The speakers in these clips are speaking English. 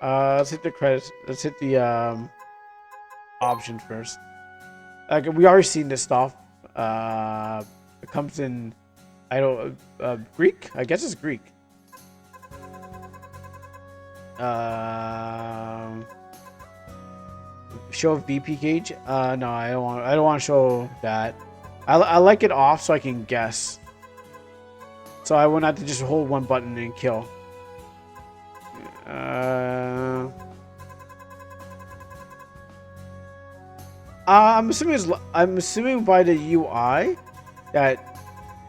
Let's hit the credits. Let's hit the option first. Like we already seen this stuff. It comes in. I don't. Greek. I guess it's Greek. Um. Show VP gauge. No, I don't want. I don't want to show that. I like it off so I can guess. So I wouldn't have to just hold one button and kill. I'm assuming by the UI that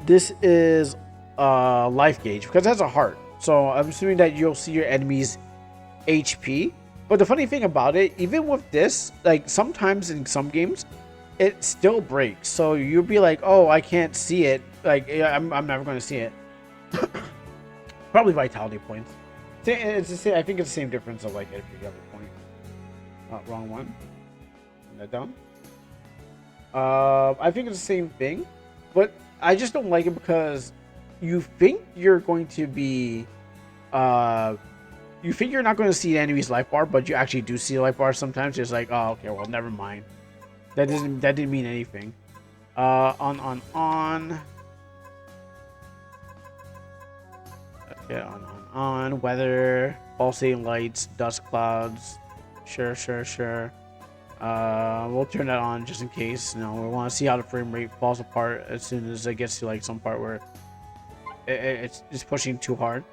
this is life gauge because it has a heart. So I'm assuming that you'll see your enemies HP. But the funny thing about it, even with this, like sometimes in some games, it still breaks. So you'll be like, "Oh, I can't see it. Like, yeah, I'm never going to see it." Probably vitality points. It's the same. I think it's the same difference of like every other point. Wrong one. Put that down. I think it's the same thing, but I just don't like it because you think you're going to be, uh, you think you're not going to see the enemy's life bar, but you actually do see the life bar sometimes. It's like, oh, okay, well, never mind. That didn't mean anything. On. Okay, on. Weather, pulsating lights, dust clouds. Sure. We'll turn that on just in case. You know, we want to see how the frame rate falls apart as soon as it gets to like some part where it's pushing too hard.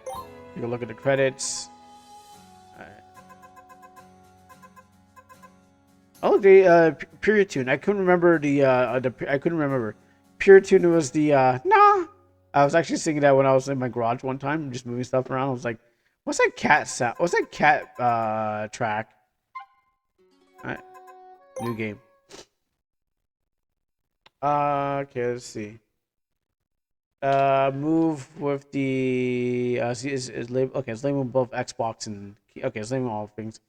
You can look at the credits. Oh, the period tune. I couldn't remember I couldn't remember. Period tune was the nah. I was actually singing that when I was in my garage one time, just moving stuff around. I was like, "What's that cat sound? What's that cat track?" All right, new game. Okay, let's see. Move with the see is label. Okay, it's labeled both Xbox and okay, it's labeled all things.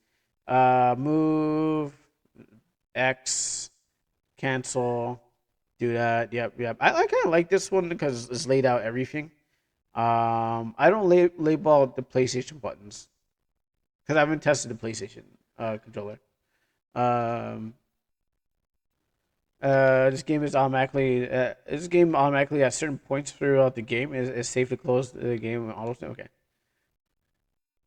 Move X, cancel, do that. Yep. I kind of like this one because it's laid out everything. I don't label the PlayStation buttons because I haven't tested the PlayStation controller. Um, this game automatically at certain points throughout the game is safe to close the game. Okay.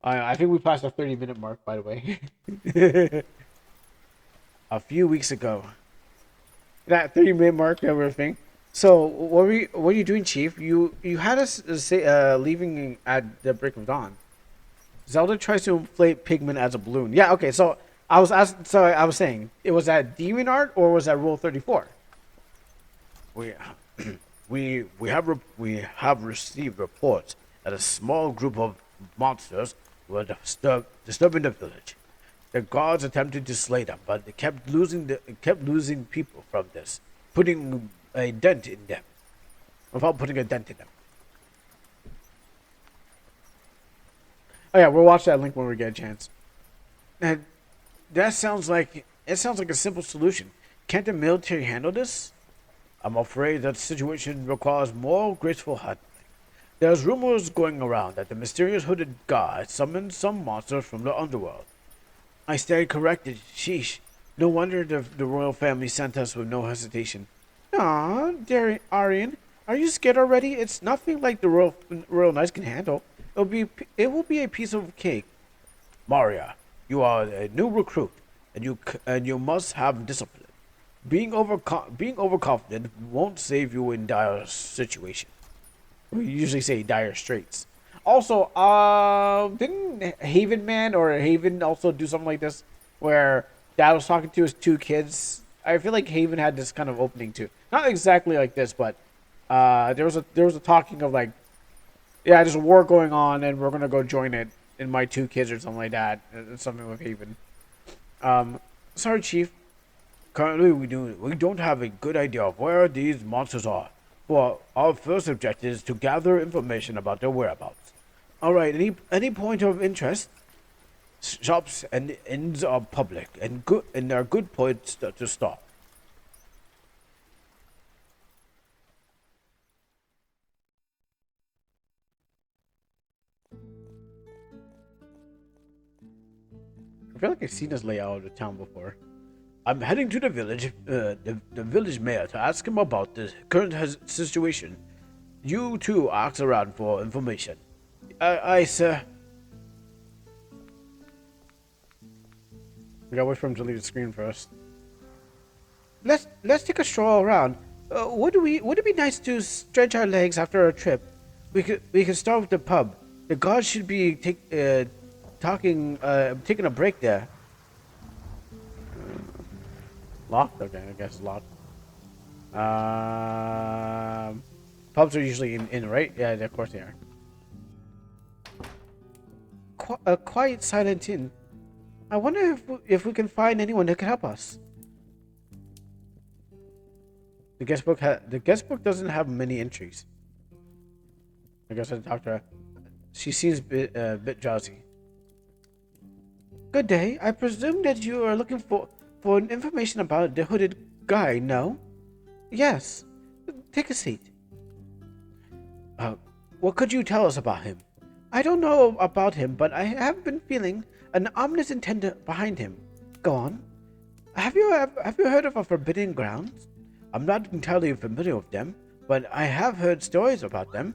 I think we passed the 30-minute mark, by the way. A few weeks ago. That 30-minute mark and everything. So what were you doing, Chief? You had us say leaving at the break of dawn. Zelda tries to inflate Pigment as a balloon. Yeah, okay. So I was saying, it was that Demon Art or was that Rule 34? We we have received reports that a small group of monsters were disturbing the village. The guards attempted to slay them, but they kept losing people from this, putting a dent in them. Without putting a dent in them. Oh yeah, we'll watch that link when we get a chance. And it sounds like a simple solution. Can't the military handle this? I'm afraid that situation requires more graceful handling. There's rumors going around that the mysterious hooded guy summoned some monsters from the underworld. I stand corrected. Sheesh. No wonder the royal family sent us with no hesitation. Aw, dear Arian, are you scared already? It's nothing like the royal knights can handle. It will be a piece of cake. Maria, you are a new recruit, and you must have discipline. Being overconfident won't save you in dire situation. We usually say dire straits. Also, didn't Haven Man or Haven also do something like this, where Dad was talking to his two kids? I feel like Haven had this kind of opening too. Not exactly like this, but there was a talking of like, yeah, there's a war going on, and we're gonna go join it in my two kids or something like that. Something with Haven. Um, sorry, Chief. Currently, we don't have a good idea of where these monsters are. Well, our first objective is to gather information about their whereabouts. All right. Any point of interest? Shops and inns are public and are good points to stop. I feel like I've seen this layout of the town before. I'm heading to the village, the village mayor, to ask him about the current situation. You too ask around for information. I, sir. We gotta wait for him to leave the screen first. Let's take a stroll around. Would it be nice to stretch our legs after our trip? We could start with the pub. The guards should be taking a break there. Locked? Okay, I guess it's locked. Pubs are usually in, right? Yeah, of course they are. A quiet, silent inn. I wonder if we can find anyone that can help us. The guest book doesn't have many entries. I guess I talked to her. She seems a bit drowsy. Good day. I presume that you are looking for information about the hooded guy. No? Yes. Take a seat. What could you tell us about him? I don't know about him, but I have been feeling an ominous intent behind him. Go on. Have you heard of a forbidden grounds? I'm not entirely familiar with them, but I have heard stories about them.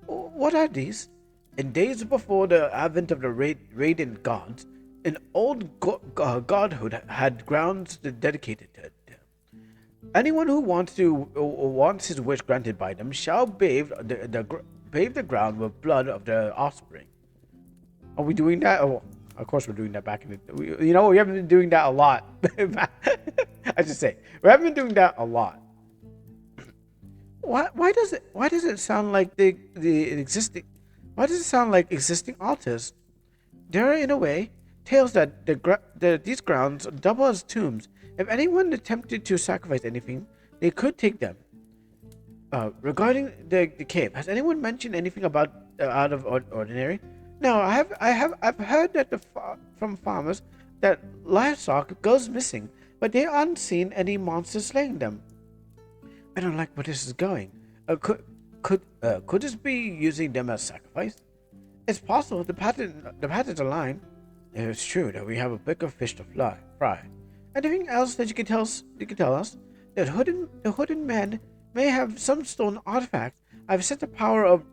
What are these? In days before the advent of the radiant gods, an old godhood had grounds dedicated to them. Anyone who wants his wish granted by them shall bathe the ground with blood of their offspring. Are we doing that? Oh, of course we're doing that back in the. We haven't been doing that a lot. I should say we haven't been doing that a lot. Why does it sound like the existing? Why does it sound like existing altars? There are, in a way, tales that these grounds double as tombs. If anyone attempted to sacrifice anything, they could take them. Regarding the cave, has anyone mentioned anything about out of ordinary? No, I've heard that from farmers that livestock goes missing, but they aren't seen any monsters slaying them. I don't like where this is going. Could this be using them as sacrifice? It's possible. The patterns align. It's true that we have a bigger fish to fry. Anything else that you can tell us? The hooded man may have some stolen artifacts. I've sensed the power of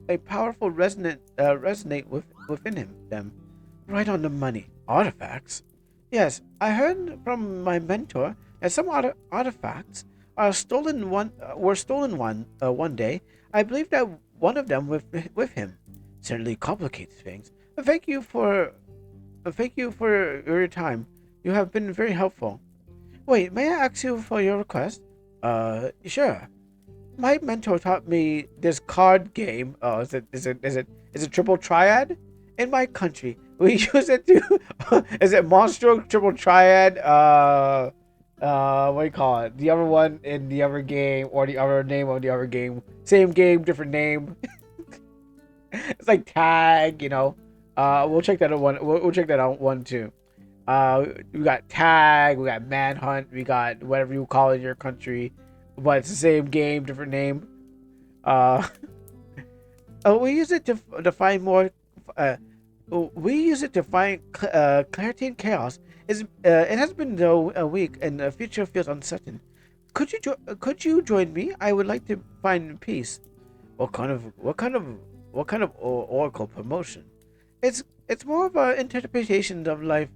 a powerful resonate within them. Right on the money. Artifacts? Yes, I heard from my mentor that some artifacts were stolen one day. I believe that one of them with him. Certainly complicates things. Thank you for your time. You have been very helpful. Wait, may I ask you for your request? Sure. My mentor taught me this card game. Oh, is it triple triad? In my country, we use it to. Is it Monstro triple triad? What do you call it? The other one in the other game, or the other name of the other game. Same game, different name. It's like tag, we'll check that out one. We'll check that out one too. We got tag, we got manhunt, we got whatever you call it in your country, but it's the same game, different name. Uh, we use it to find more. We use it to find clarity and chaos. It has been though a week, and the future feels uncertain. Could you join me? I would like to find peace. What kind of oracle promotion? It's more of an interpretation of life.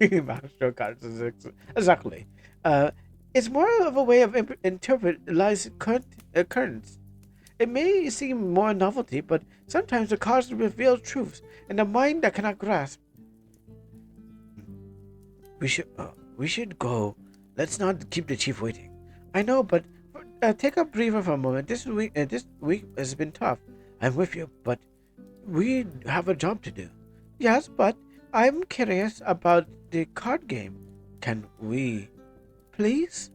Master cards, exactly. It's more of a way of interpret life's currents. It may seem more novelty, but sometimes the cards reveal truths in the mind that cannot grasp. We should go. Let's not keep the chief waiting. I know, but take a breather for a moment. This week has been tough. I'm with you, but we have a job to do. Yes, but I'm curious about the card game. Can we, please?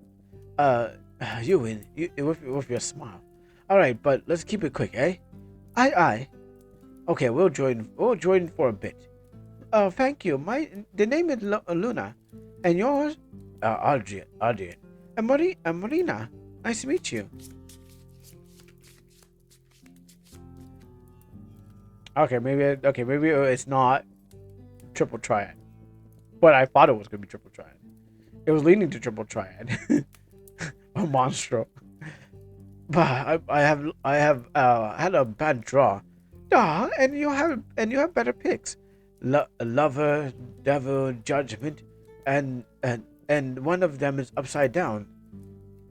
You win. With your smile. All right, but let's keep it quick, eh? Aye. Okay, we'll join for a bit. Thank you. The name is Luna, and yours, Adrian, and Marina. Nice to meet you. Okay, maybe it's not. triple triad. But I thought it was gonna be triple triad. It was leaning to triple triad. A monstro. But I have had a bad draw. Ah, and you have better picks. Lover, devil, judgment, and one of them is upside down.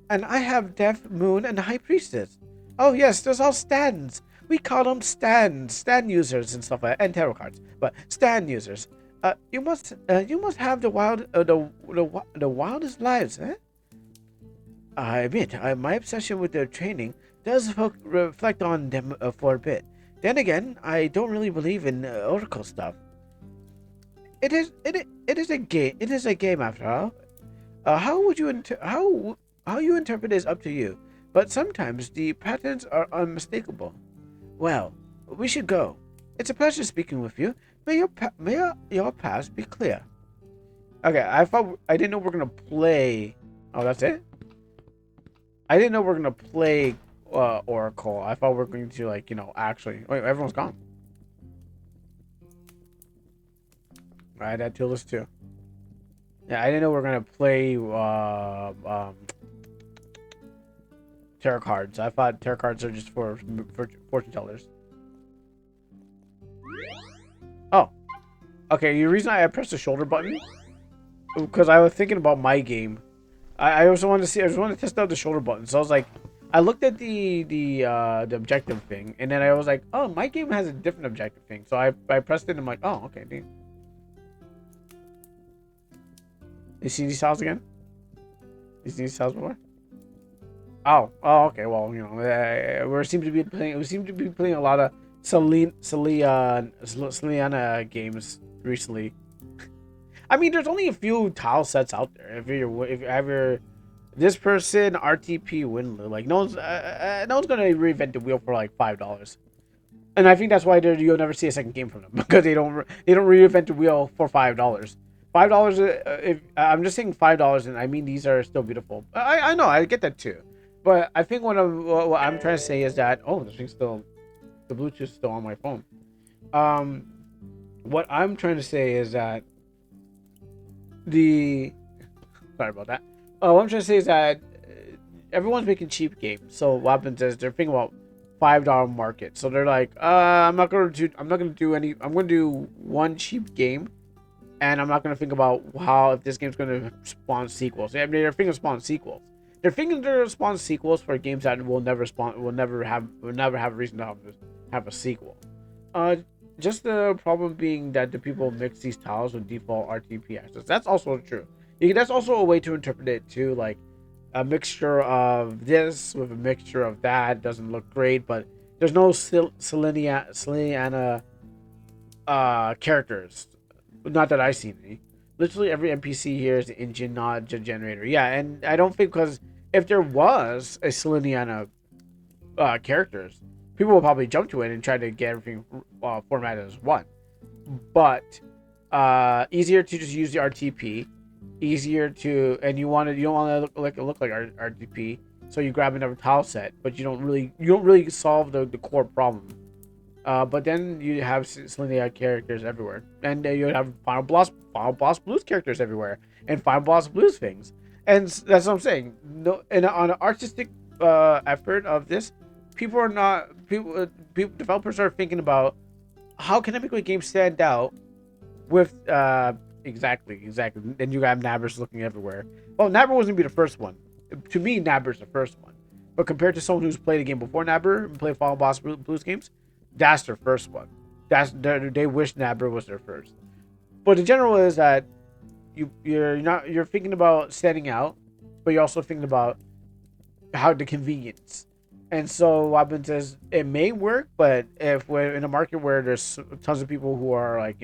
And I have death, moon, and high priestess. Oh yes, those all stands. We call them stand users and stuff like that, and tarot cards. But stand users. You must have the wildest lives, eh? I admit, my obsession with their training does reflect on them for a bit. Then again, I don't really believe in oracle stuff. It is a game. It is a game after all. How would you how you interpret is up to you. But sometimes the patterns are unmistakable. Well, we should go. It's a pleasure speaking with you. May your paths be clear. Okay, I didn't know we're gonna play. Oh, that's it. I didn't know we are gonna play Oracle. I thought we are going to actually. Wait, everyone's gone. Alright, that tool is too. Yeah, I didn't know we are gonna play tarot cards. I thought tarot cards are just for fortune tellers. Oh, okay. The reason I pressed the shoulder button because I was thinking about my game. I also wanted to see. I just wanted to test out the shoulder button. So I was like, I looked at the objective thing, and then I was like, oh, my game has a different objective thing. So I pressed it, and I'm like, oh, okay. Dude. You see these tiles again? You see these tiles before? Oh, okay. Well, we seem to be playing a lot of Selena games recently. I mean, there's only a few tile sets out there. If you ever this person RTP Winlu, like no one's gonna reinvent the wheel for like $5, and I think that's why you'll never see a second game from them because they don't reinvent the wheel for $5. $5. If I'm just saying $5, and I mean these are still beautiful. I know I get that too, but I think what I'm trying to say is that this thing's still the Bluetooth's still on my phone. What I'm trying to say is that sorry about that. What I'm trying to say is that everyone's making cheap games. So what happens is they're thinking about $5 market. So they're like, I'm gonna do one cheap game, and I'm not gonna think about if this game's gonna spawn sequels. I mean, they're thinking of spawn sequels. They're thinking they're spawn sequels for games that will never have a reason to have a sequel. Just the problem being that the people mix these tiles with default RTP access. That's also true. That's also a way to interpret it too. Like a mixture of this with a mixture of that doesn't look great, but there's no Selena characters. Not that I've seen any. Literally every NPC here is an engine, not a generator. Yeah, and I don't think because if there was a Seleniana characters, people will probably jump to it and try to get everything formatted as one. But easier to just use the RTP. Easier to, and you don't want to look like RTP, so you grab another tile set, but you don't really solve the core problem. But then you have Selenia characters everywhere, and you have Final Boss Blues characters everywhere, and Final Boss Blues things, and that's what I'm saying. No, and on an artistic effort of this, developers are thinking about how can I make my game stand out with exactly. Then you have Nabbers looking everywhere. Well, Nabber wasn't be the first one. To me, Nabber's the first one, but compared to someone who's played a game before Nabber and played Final Boss Blues games, that's their first one. They wish Nabber was their first. But the general is that you're thinking about standing out, but you're also thinking about how the convenience. And so what happens is it may work, but if we're in a market where there's tons of people who are like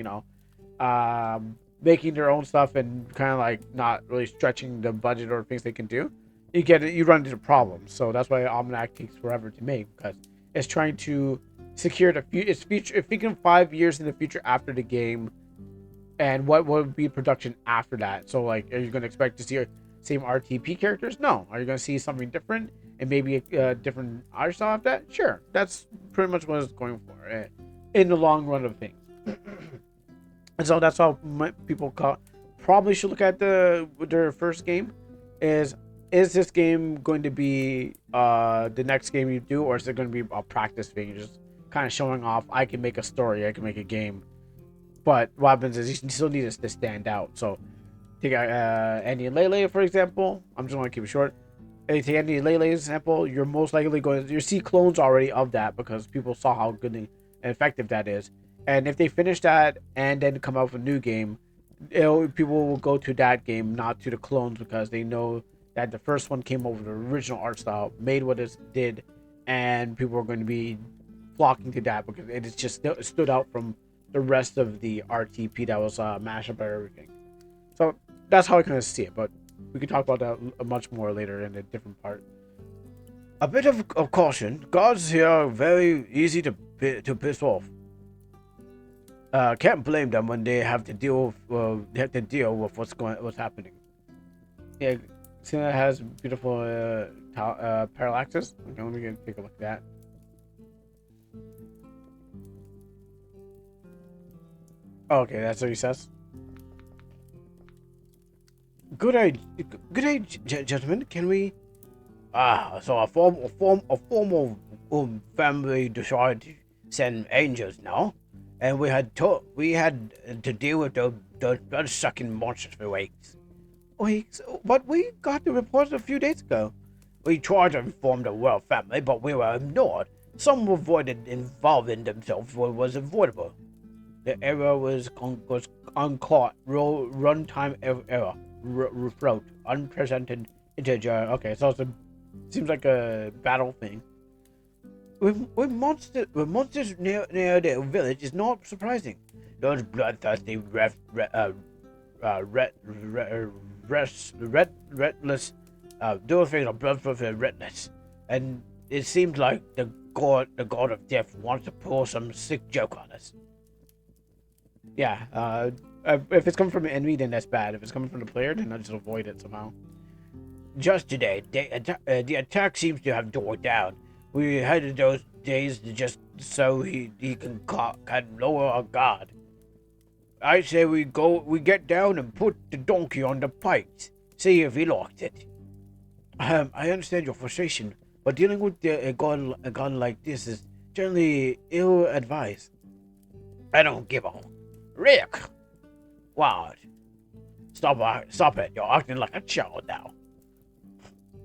making their own stuff and kind of like not really stretching the budget or things they can do, you run into problems. So that's why Almanac takes forever to make, because it's trying to secure its future. If thinking 5 years in the future after the game, and what would be production after that. So like, are you going to expect to see same RTP characters? No. Are you going to see something different and maybe a different art style after that? Sure. That's pretty much what it's going for in the long run of things. And so that's how people probably should look at their first game. Is is this game going to be the next game you do, or is it going to be a practice thing? You're just kind of showing off. I can make a story. I can make a game. But what happens is you still need this to stand out. So take Andy and Lele for example. I'm just going to keep it short. If you take Andy and Lele's example, you're most likely going to see clones already of that because people saw how good and effective that is. And if they finish that and then come out with a new game, people will go to that game, not to the clones, because they know that the first one came over the original art style, made what it did, and people are going to be flocking to that because it is just stood out from the rest of the RTP that was mashed up by everything. So that's how I kind of see it, but we can talk about that much more later in a different part. A bit of caution. Gods here are very easy to piss off. Can't blame them when they have to deal with what's happening. Yeah, Cena has beautiful parallaxes. Okay, let me take a look at that. Okay, that's what he says. Good day, gentlemen. Can we? So a formal family decided to send angels now, and we had to deal with those blood-sucking monsters for weeks. Weeks, but we got the report a few days ago. We tried to inform the royal family, but we were ignored. Some avoided involving themselves what was avoidable. The error was uncaught. Runtime error. Float. Unpresented integer. Okay, so seems like a battle thing. With monsters near the village is not surprising. Those bloodthirsty redless those things are bloodthirsty and redless. And it seems like the god of death wants to pull some sick joke on us. Yeah, if it's coming from an enemy, then that's bad. If it's coming from the player, then I just avoid it somehow. Just today, the attack seems to have died down. We had those days just so he can lower our guard. I say we get down and put the donkey on the pikes. See if he likes it. I understand your frustration, but dealing with a god like this is generally ill-advised. I don't give a Rick. What? Stop it! You're acting like a child now.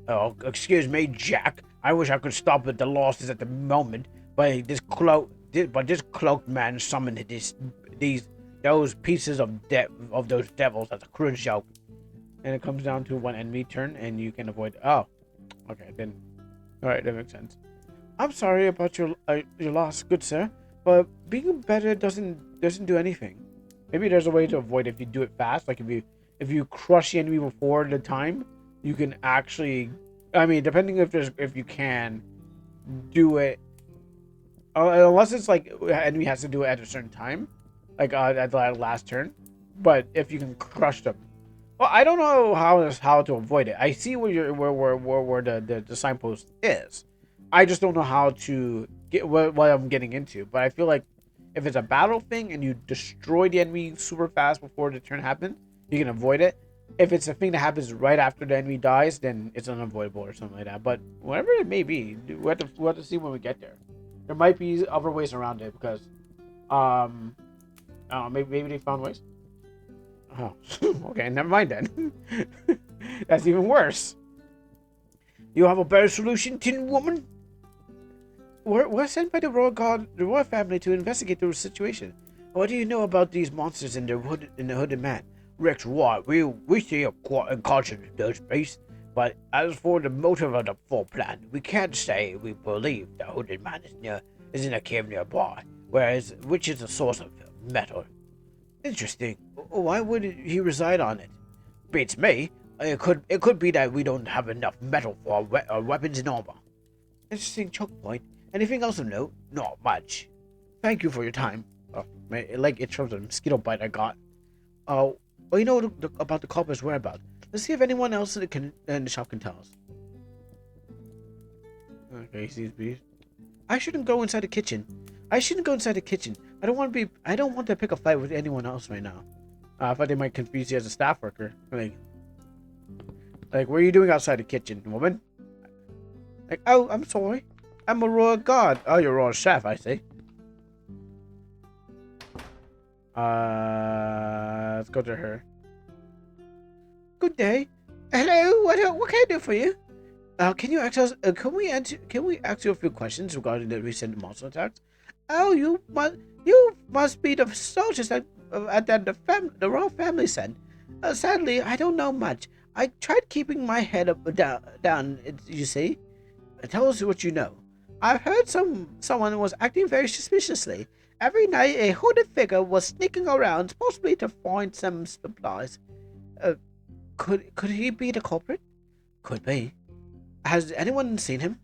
Oh, excuse me, Jack. I wish I could stop at the losses at the moment, but this cloaked man summoned those pieces of those devils as a crude joke. And it comes down to one enemy turn, and you can avoid. Oh, okay, then. All right, that makes sense. I'm sorry about your loss, good sir, but being better doesn't do anything. Maybe there's a way to avoid it if you do it fast. Like if you crush the enemy before the time, you can actually. I mean, depending if you can do it, unless it's like enemy has to do it at a certain time, like at the last turn. But if you can crush them, well, I don't know how to avoid it. I see where the signpost is. I just don't know how to get what I'm getting into. But I feel like if it's a battle thing and you destroy the enemy super fast before the turn happens, you can avoid it. If it's a thing that happens right after the enemy dies, then it's unavoidable or something like that. But whatever it may be, we have to see when we get there. There might be other ways around it because, maybe they found ways. Oh, okay, never mind then. That's even worse. You have a better solution, Tin Woman? We're sent by the royal family to investigate the situation. What do you know about these monsters in the hooded man? Rex, what? We see a caution in those beasts, but as for the motive of the full plan, we can't say we believe the hooded man is in a cave nearby, which is a source of metal. Interesting. Why would he reside on it? Beats me. It could be that we don't have enough metal for our weapons and armor. Interesting choke point. Anything else of note? Not much. Thank you for your time. Oh, like it from the mosquito bite I got. Well, you know about the culprit's whereabouts. Let's see if anyone else in the shop can tell us. Okay, he sees bees. I shouldn't go inside the kitchen. I don't want to pick a fight with anyone else right now. I thought they might confuse you as a staff worker. Like, what are you doing outside the kitchen, woman? Like, oh, I'm sorry. I'm a royal guard. Oh, you're a royal chef, I see. Let's go to her. Good day. Hello. What can I do for you? Can you ask us? Can we ask you a few questions regarding the recent monster attacks? Oh, you must be the soldiers that the royal family sent. Sadly, I don't know much. I tried keeping my head up down. You see. Tell us what you know. I've heard someone was acting very suspiciously. Every night, a hooded figure was sneaking around, possibly to find some supplies. Uh, could he be the culprit? Could be. Has anyone seen him?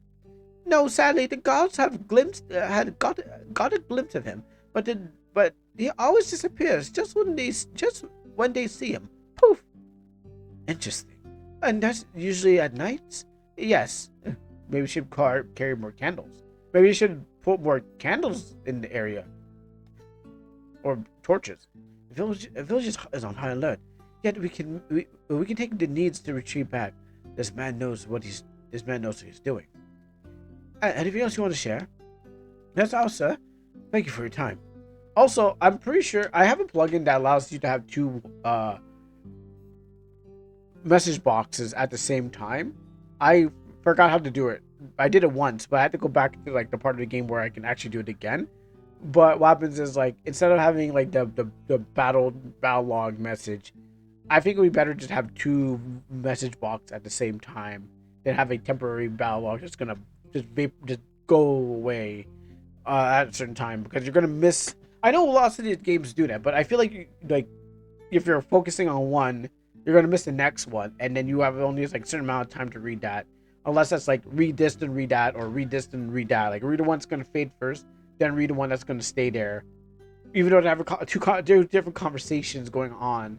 No, sadly, the guards have got a glimpse of him, but he always disappears just when they see him. Poof. Interesting. And that's usually at nights. Yes. Maybe we should carry more candles. Maybe we should put more candles in the area. Or torches. The village is on high alert. Yet we can take the needs to retreat back. This man knows what he's doing. Anything else you want to share? That's all, sir. Thank you for your time. Also, I'm pretty sure I have a plugin that allows you to have two message boxes at the same time. I forgot how to do it. I did it once, but I had to go back to like the part of the game where I can actually do it again. But what happens is like instead of having like the battle log message, I think it would be better just have two message boxes at the same time than have a temporary battle log that's gonna just go away at a certain time, because you're gonna miss. I know lots of these games do that, but I feel like if you're focusing on one, you're gonna miss the next one, and then you have only like a certain amount of time to read that. Unless that's like read this and read that, or read this and read that. Like read the one that's gonna fade first, then read the one that's gonna stay there. Even though they have two different conversations going on,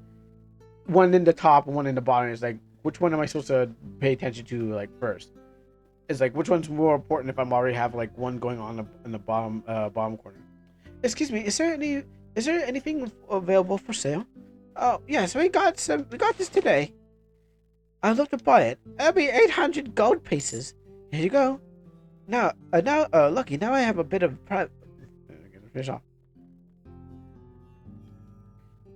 one in the top and one in the bottom. Is like, which one am I supposed to pay attention to like first? It's like, which one's more important if I'm already have like one going on in the bottom corner. Excuse me, is there anything available for sale? Oh yes, we got this today. I'd love to buy it. It'll be 800 gold pieces. Here you go. Lucky. Now I have a bit of private. Finish off.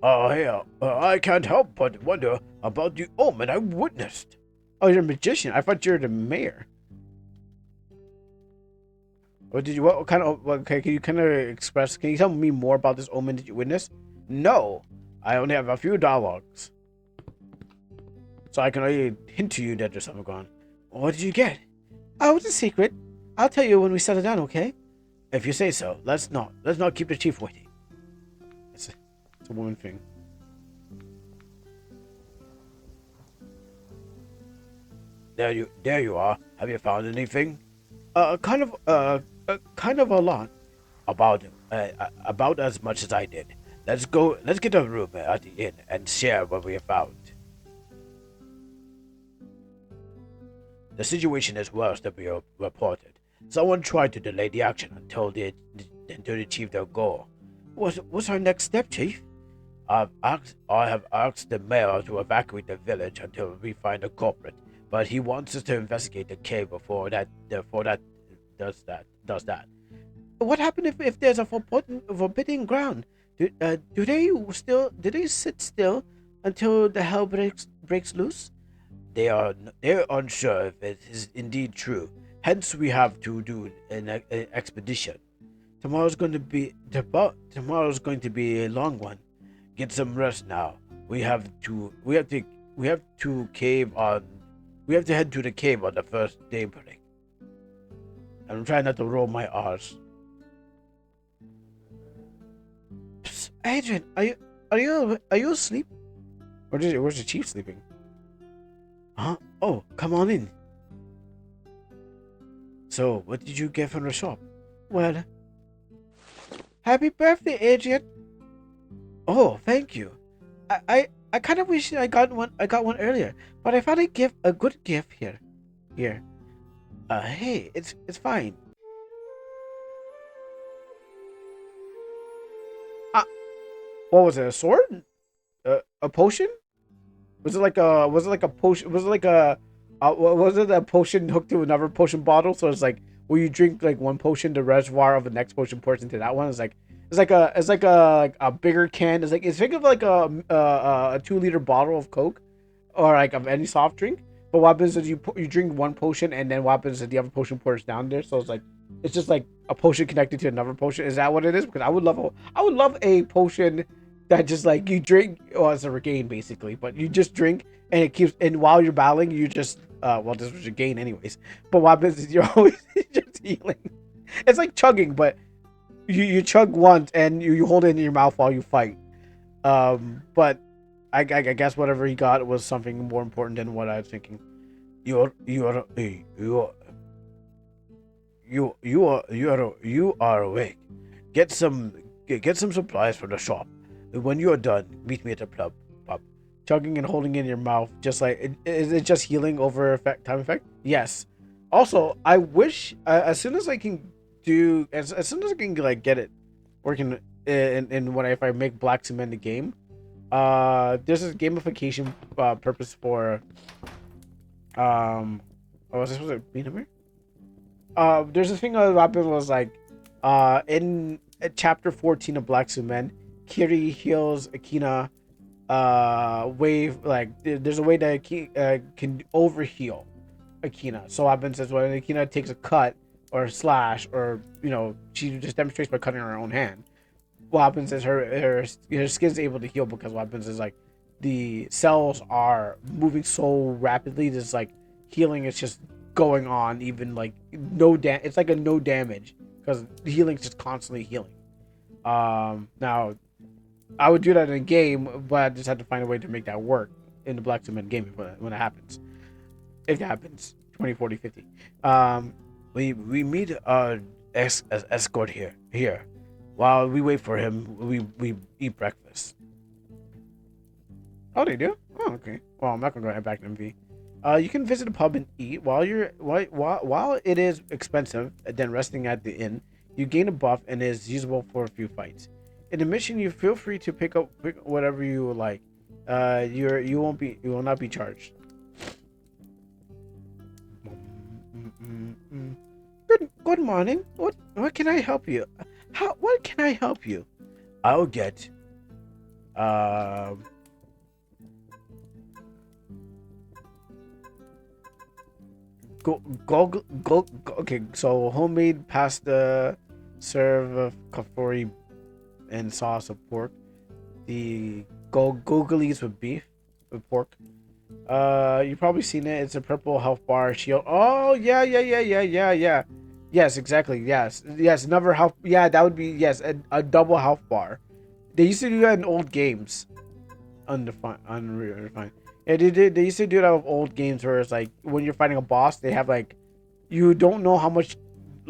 Oh, hey, I can't help but wonder about the omen I witnessed. Oh, you're a magician. I thought you were the mayor. What did you? What kind of? Okay, can you kind of express? Can you tell me more about this omen that you witnessed? No, I only have a few dialogues, so I can only hint to you that there's something going on. What did you get? Oh, it's a secret. I'll tell you when we settle down, okay? If you say so. Let's not keep the chief waiting. It's a woman thing. There you are. Have you found anything? Kind of a lot. About as much as I did. Let's get a room at the inn and share what we have found. The situation is worse than we reported. Someone tried to delay the action until they achieved their goal. What's our next step, Chief? I have asked the mayor to evacuate the village until we find a culprit, but he wants us to investigate the cave before that does that. What happened if there's a forbidden ground? Do they sit still until the hell breaks loose? They're unsure if it is indeed true. Hence, we have to do an expedition. Tomorrow's going to be a long one. Get some rest now. We have to head to the cave on the first daybreak. I'm trying not to roll my R's. Psst, Adrian, are you asleep? Where's the chief sleeping? Huh? Oh, come on in. So, what did you get from the shop? Well, happy birthday, Adrian. Oh, thank you. I kind of wish I got one earlier, but I found a good gift here. Hey, it's fine. What was it? A sword? A potion? Was it like a potion? Was it like a was it a potion hooked to another potion bottle? So it's like where you drink like one potion, the reservoir of the next potion pours into that one. It's like a bigger can. It's think of like a 2 liter bottle of Coke or like of any soft drink. But what happens is you drink one potion and then what happens is the other potion pours down there. So it's just like a potion connected to another potion. Is that what it is? Because I would love a potion that just like you drink. Well, it's a regain basically, but you just drink and it keeps. And while you're battling, you just well, this was your gain anyways. But what happens is you're always just healing. It's like chugging, but you chug once and you hold it in your mouth while you fight. But I guess whatever he got was something more important than what I was thinking. Hey, you are awake. Get some get some supplies from the shop. When you are done, meet me at the pub. Chugging and holding it in your mouth, just like is it just healing over time effect? Yes. Also, I wish as soon as I can as soon as I can like get it working in when if I make black cement the game, there's this gamification purpose for oh, was this supposed to be here? There's a thing that happened was like in chapter 14 of Black Cement, Kiri heals Akina wave like there's a way that can overheal Akina. So what happens is when Akina takes a cut or a slash or she just demonstrates by cutting her own hand. What happens is her skin's able to heal because what happens is like the cells are moving so rapidly. There's like healing is just going on, even like it's like a no damage because healing's just constantly healing. Now I would do that in a game, but I just had to find a way to make that work in the Black Cement game when it happens. If it happens, 2040 50. We meet our escort here. While we wait for him, we eat breakfast. Oh, they do? Oh, okay. Well, I'm not gonna go head back to MV. You can visit a pub and eat while it is expensive than resting at the inn. You gain a buff and is usable for a few fights. In the mission, you feel free to pick whatever you like. You will not be charged. Good morning. What can I help you? What can I help you? I'll get go. Okay, so homemade pasta, serve of kafori and sauce of pork. The googlies with pork. You've probably seen it. It's a purple health bar shield. Oh yeah. Yes, exactly. Yes. Another health. Yeah, that would be yes. A double health bar. They used to do that in old games. Unrefined. Yeah, they did. They used to do that with old games where it's like when you're fighting a boss, they have like you don't know how much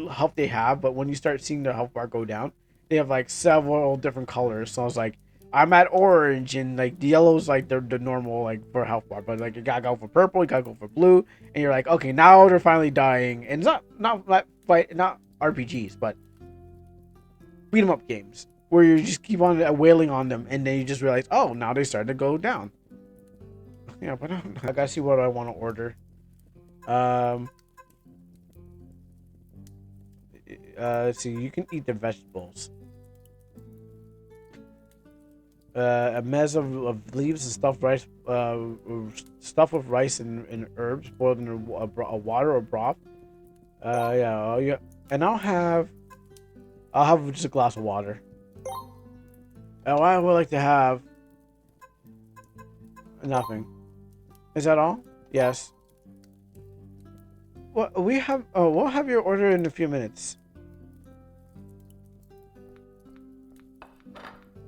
health they have, but when you start seeing their health bar go down, they have like several different colors. So I was like, I'm at orange and like the yellow's like the normal like for health bar, but like you gotta go for purple, you gotta go for blue, and you're like, okay, now they're finally dying. And it's not RPGs, but beat 'em up games where you just keep on wailing on them, and then you just realize, oh, now they started to go down. Yeah, but I gotta see what I want to order. Um, let's see. You can eat the vegetables. A mess of leaves and stuffed rice, stuff with rice and herbs boiled in a water or broth. Yeah. And I'll have just a glass of water. And I would like to have nothing. Is that all? Yes. Well, we'll have your order in a few minutes.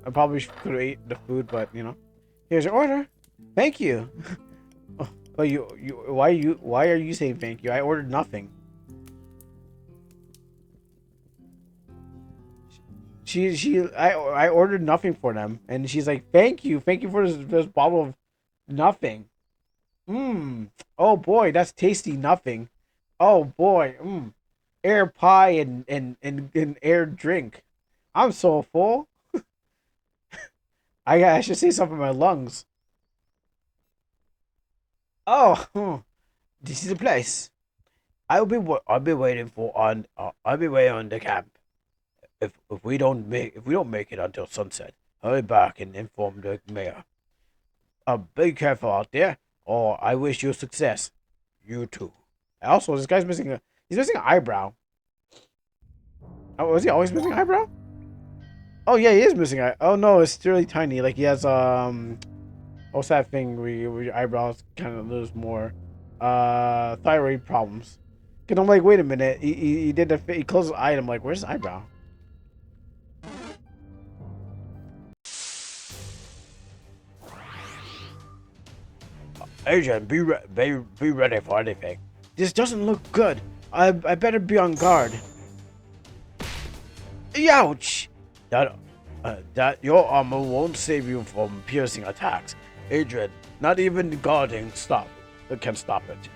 I probably could have ate the food, but here's your order. Thank you. Oh, why are you saying thank you? I ordered nothing. I ordered nothing for them, and she's like, thank you for this bottle of nothing. Oh boy, that's tasty nothing. Oh boy. Air pie and air drink. I'm so full. I should say something in my lungs. Oh, this is the place. I'll be waiting for on. I'll be waiting on the camp. If we don't make it until sunset, I'll be back and inform the mayor. Be careful out there, or I wish you success. You too. Also, this guy's missing a. He's missing an eyebrow. Oh, was he always missing an eyebrow? Oh yeah, he is missing eye. Oh no, it's really tiny. Like he has what's that thing where your eyebrows kind of lose more? Thyroid problems. Cause I'm like, wait a minute. He did the he closed his eye. And I'm like, where's his eyebrow? Agent, be ready for anything. This doesn't look good. I better be on guard. Ouch! That your armor won't save you from piercing attacks. Adrian, not even guarding can stop it.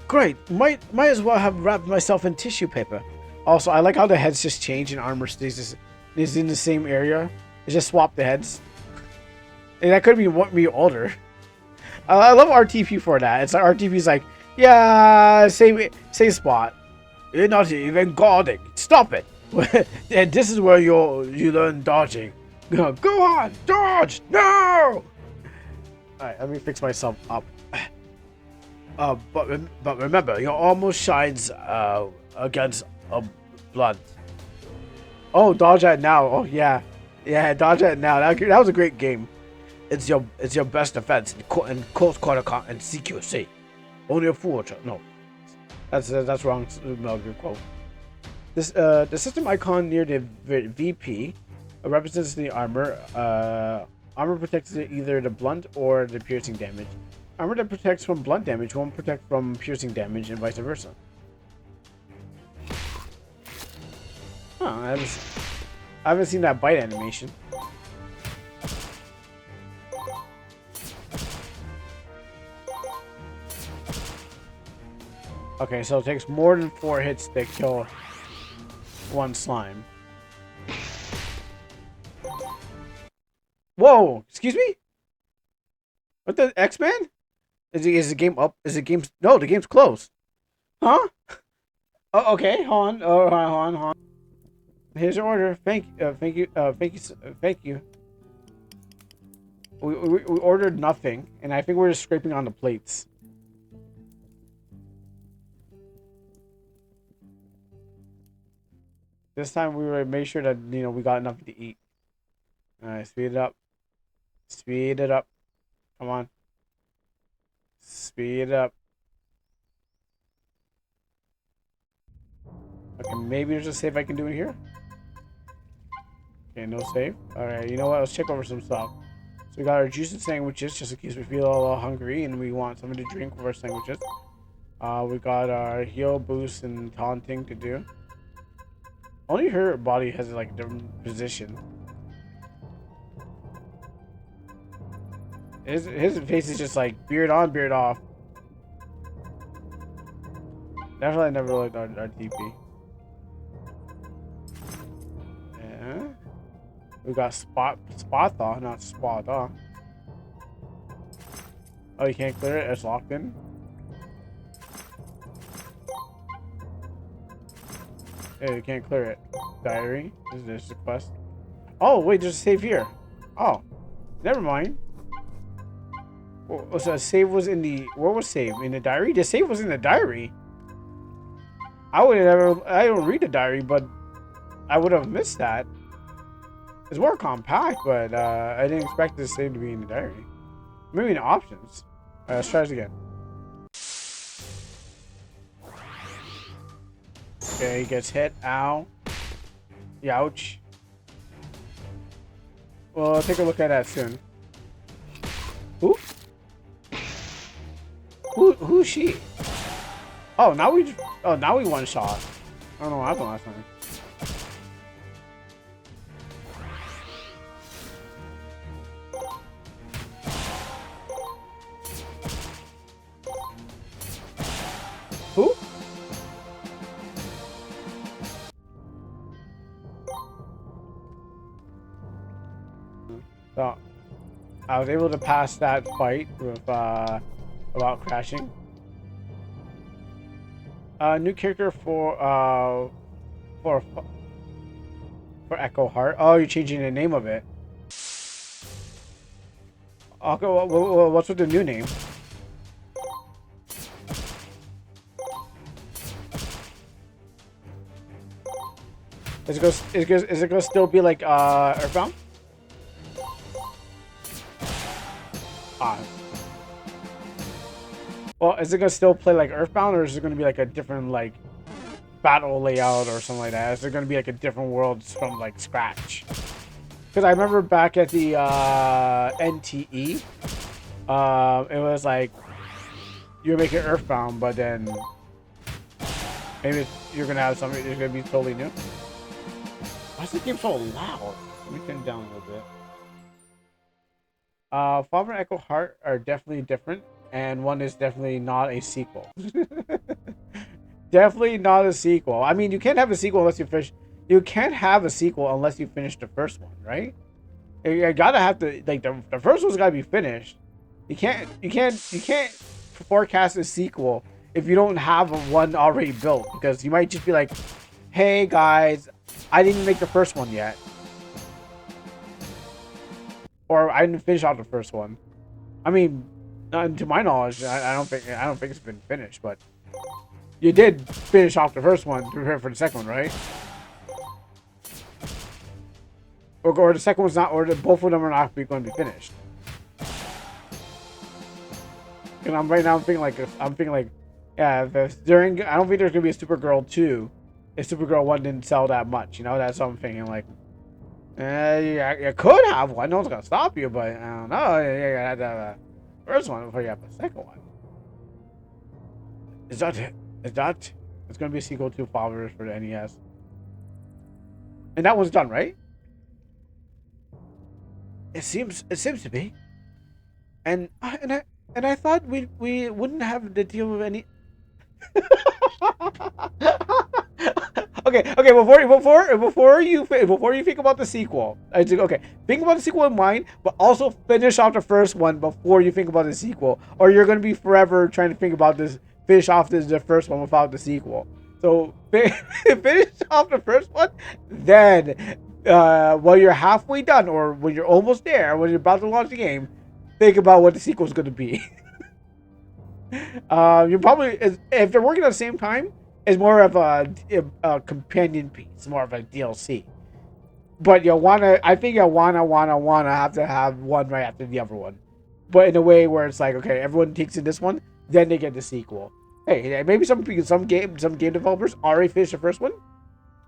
Great. Might as well have wrapped myself in tissue paper. Also, I like how the heads just change and armor stays is in the same area. It's just swap the heads. And that could be what me older. I love RTP for that. It's like RTP's like, yeah, same spot. You're not even guarding. Stop it. And this is where you learn dodging. Go on, dodge. No. Alright, let me fix myself up. But remember, your armor shines against a blunt. Oh, dodge that now. Oh yeah, dodge that now. That was a great game. It's your best defense in close quarter and CQC. Only a fool. No, that's wrong. Melvin quote. This the system icon near the VP represents the armor. Armor protects either the blunt or the piercing damage. Armor that protects from blunt damage won't protect from piercing damage, and vice versa. Huh, I haven't seen that bite animation. Okay, so it takes more than 4 hits to kill one slime. Whoa! Excuse me? What the X-Men? Is the game up? Is the game? No, the game's closed. Huh? Oh, okay. Hold on. Oh, hold on. Here's your order. Thank you. We ordered nothing, and I think we're just scraping on the plates. This time we were make sure that we got enough to eat. All right, speed it up. Speed it up. Come on. Speed it up. Okay, maybe there's a save I can do in here. Okay, no save. Alright, you know what? Let's check over some stuff. So we got our juice and sandwiches, just in case we feel a little hungry and we want something to drink with our sandwiches. We got our heal, boost, and taunting to do. Only her body has like a different position. His face is just like beard on, beard off. Definitely never looked at our TP. Yeah. We got spot thaw, not spot thaw. Oh, you can't clear it? It's locked in? Yeah, you can't clear it. Diary. This is a quest. Oh, wait, there's a save here. Oh. Never mind. So a save was in the... Where was save? In the diary? The save was in the diary. I would have never... I don't read the diary, but I would have missed that. It's more compact, but I didn't expect this save to be in the diary. Maybe in the options. Let's try this again. Okay, he gets hit. Ow. Youch. Well, I'll take a look at that soon. Who? Who's she? Oh, now we one shot. I don't know what happened last time. Who? So I was able to pass that fight with without crashing. New character for for Echo Heart. Oh, you're changing the name of it. Okay, what's with the new name? Is it gonna still be like Earthbound? Ah. Well, is it gonna still play like Earthbound, or is it gonna be like a different like battle layout or something like that? Is it gonna be like a different world from like scratch? Because I remember back at the NTE, it was like you're making Earthbound, but then maybe you're gonna have something that's gonna be totally new. Why is the game so loud? Let me turn it down a little bit. Father and Echo Heart are definitely different, and one is definitely not a sequel. Definitely not a sequel. I mean, you can't have a sequel unless you finish. You can't have a sequel unless you finish the first one, right? You gotta have to like the first one's gotta be finished. You can't forecast a sequel if you don't have one already built, because you might just be like, "Hey guys, I didn't make the first one yet," or "I didn't finish out the first one." I mean, to my knowledge, I don't think it's been finished, but you did finish off the first one to prepare for the second one, right? Or the second one's not, or both of them are not going to be finished. And I'm thinking like, yeah, during, I don't think there's gonna be a Supergirl 2. If Supergirl 1 didn't sell that much, you know, that's what I'm thinking. Like, you could have one. No one's gonna stop you, but I don't know. You had the first one before you have the second one. Is that it? It's gonna be a sequel to Followers for the NES, and that one's done, right? It seems to be. And I thought we wouldn't have to deal with any. Okay. Before you think about the sequel, okay, think about the sequel in mind, but also finish off the first one before you think about the sequel, or you're gonna be forever trying to think about this. Finish off the first one without the sequel. So finish off the first one, then while you're halfway done, or when you're almost there, when you're about to launch the game, think about what the sequel is going to be. You probably, if they're working at the same time, it's more of a companion piece, more of a DLC. But I think you wanna have to have one right after the other one, but in a way where it's like, okay, everyone takes in this one, then they get the sequel. Hey, maybe some game developers already finished the first one,